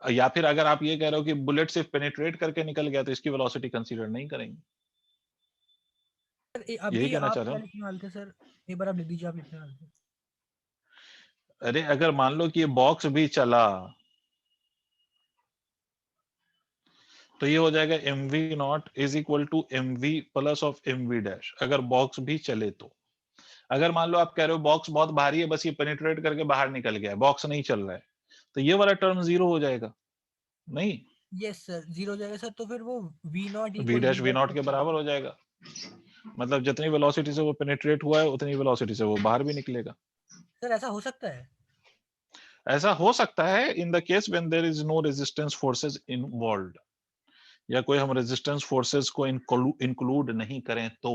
या फिर अगर आप ये कह रहे हो कि बुलेट सिर्फ पेनिट्रेट करके निकल गया तो इसकी वेलोसिटी कंसीडर नहीं करेंगे। सर यही अभी कहना आप चाह रहे क्या हो? लिखने वाले थे सर? एक बार आप लिख दीजिए, आप लिखने वाले थे। अरे अगर मान लो कि ये बॉक्स भी चला तो ये हो जाएगा mv not is equal to mv plus of mv dash, अगर बॉक्स भी चले तो। अगर मान लो आप कह रहे हो बॉक्स बहुत भारी है, बस ये पेनिट्रेट करके बाहर निकल गया है, बॉक्स नहीं चल रहा है, तो ये वाला टर्म जीरो हो जाएगा। नहीं, यस सर, जीरो हो जाएगा सर। तो फिर वो v not v dash v not के बराबर हो जाएगा। मतलब जितनी वेलोसिटी से वो पेनिट्रेट हुआ है उतनी वेलोसिटी से वो बाहर भी निकलेगा। सर ऐसा हो सकता है? ऐसा हो सकता है in the case when there is no resistance forces involved, या कोई हम रेजिस्टेंस फोर्सेस को इंक्लूड नहीं करें तो।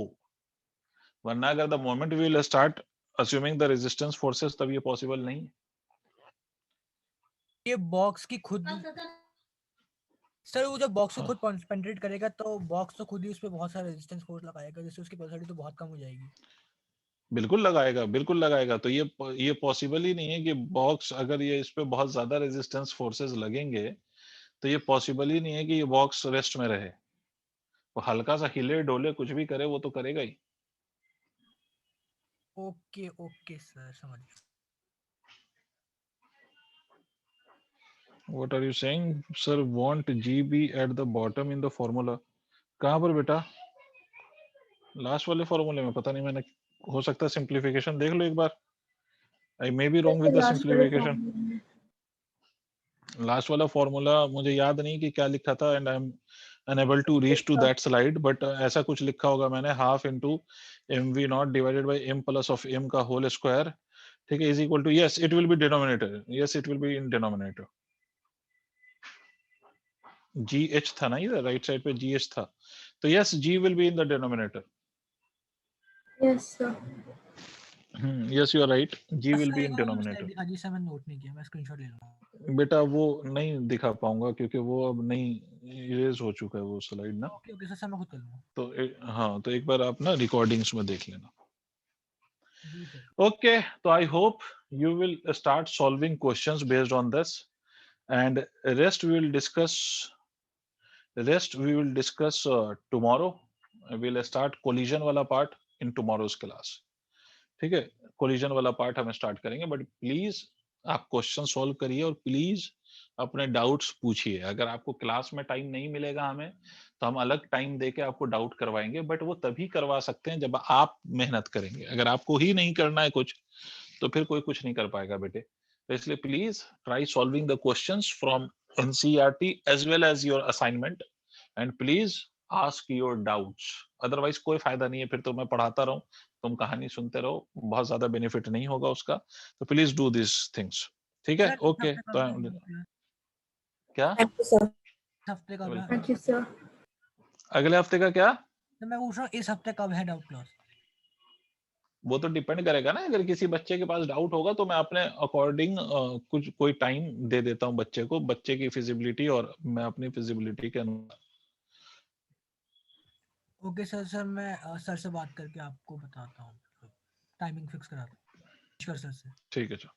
वरना अगर the moment we will start assuming the resistance forces तब ये पॉसिबल नहीं है। ये बॉक्स की खुद सर, वो जब बॉक्स को हाँ, खुद पेनिट्रेट करेगा तो बॉक्स तो खुद ही उस पे बहुत सारा रेजिस्टेंस फोर्स लगाएगा, जिससे उसकी वेलोसिटी तो बहुत कम हो जाएगी। बिल्कुल लगाएगा, बिल्कुल लगाएगा। तो ये पॉसिबल ही नहीं है कि बॉक्स, अगर ये इस पे बहुत ज्यादा रेजिस्टेंस फोर्सेस लगेंगे तो ये पॉसिबल ही नहीं है कि ये बॉक्स रेस्ट में रहे। वो हल्का सा हिले डोले कुछ भी करे वो तो करेगा ही। ओके ओके सर, समझ गया। What are you saying, sir? Want GB at the bottom in the formula? कहाँ पर बेटा? लास्ट वाले फॉर्मूले में पता नहीं, मैंने, हो सकता है सिंप्लीफिकेशन देख लो एक बार। I may be wrong with the simplification. Last वाला फॉर्मूला मुझे याद नहीं कि क्या लिखा था, and I am unable to reach to that slide, but ऐसा कुछ लिखा होगा मैंने, half into mv not divided by m plus of m का होल स्क्वायर, ठीक है, is equal to, yes it will be denominator, yes it will be in denominator. gh था ना, इधर राइट साइड पे gh था, तो yes g will be in the denominator. Yes, sir. Yes you are right, g will sir be एक in बार मुझे denominator. Slide दिखा दीजिए सर, मैंने नोट नहीं किया, मैं स्क्रीनशॉट ले लूंगा। बेटा वो नहीं दिखा पाऊंगा क्योंकि वो अब नहीं, इरेज हो चुका है वो स्लाइड ना। ओके ओके सर, मैं खुद कर लूंगा। तो हाँ, तो एक बार आप ना रिकॉर्डिंग्स में देख लेना। जी sir. Okay, so I hope you will start solving questions based on this, and rest we will discuss. Rest we will discuss tomorrow. We'll start collision वाला part in tomorrow's class. ठीक है, collision वाला part हम start करेंगे, but please आप question solve करिए और please अपने डाउट्स पूछिए। अगर आपको क्लास में टाइम नहीं मिलेगा हमें, तो हम अलग टाइम देके आपको डाउट करवाएंगे, बट वो तभी करवा सकते हैं जब आप मेहनत करेंगे। अगर आपको ही नहीं करना है कुछ, तो फिर कोई कुछ नहीं कर पाएगा बेटे। तो इसलिए please try solving the questions from NCERT as well as your assignment, and please ask your doubts. Otherwise कोई फायदा नहीं है, फिर तो मैं पढ़ाता रहूं, तुम कहानी सुनते रहो, बहुत ज्यादा बेनिफिट नहीं होगा उसका। तो प्लीज डू दिस थिंग्स, ठीक है? ओके, तो क्या Thank you, sir. हफ्ते कब है? Thank you, sir. अगले हफ्ते का क्या? तो मैं पूछ रहा हूँ इस हफ्ते कब है डाउट क्लास? वो तो डिपेंड करेगा ना, अगर किसी बच्चे के पास डाउट होगा तो मैं अपने अकॉर्डिंग कुछ कोई टाइम दे देता हूँ बच्चे को, बच्चे की फिजिबिलिटी और मैं अपनी फिजिबिलिटी के अनुसार। ओके सर, सर मैं सर से बात करके आपको बताता हूँ, टाइमिंग फिक्स कराता हूँ सर से। ठीक है, चलो।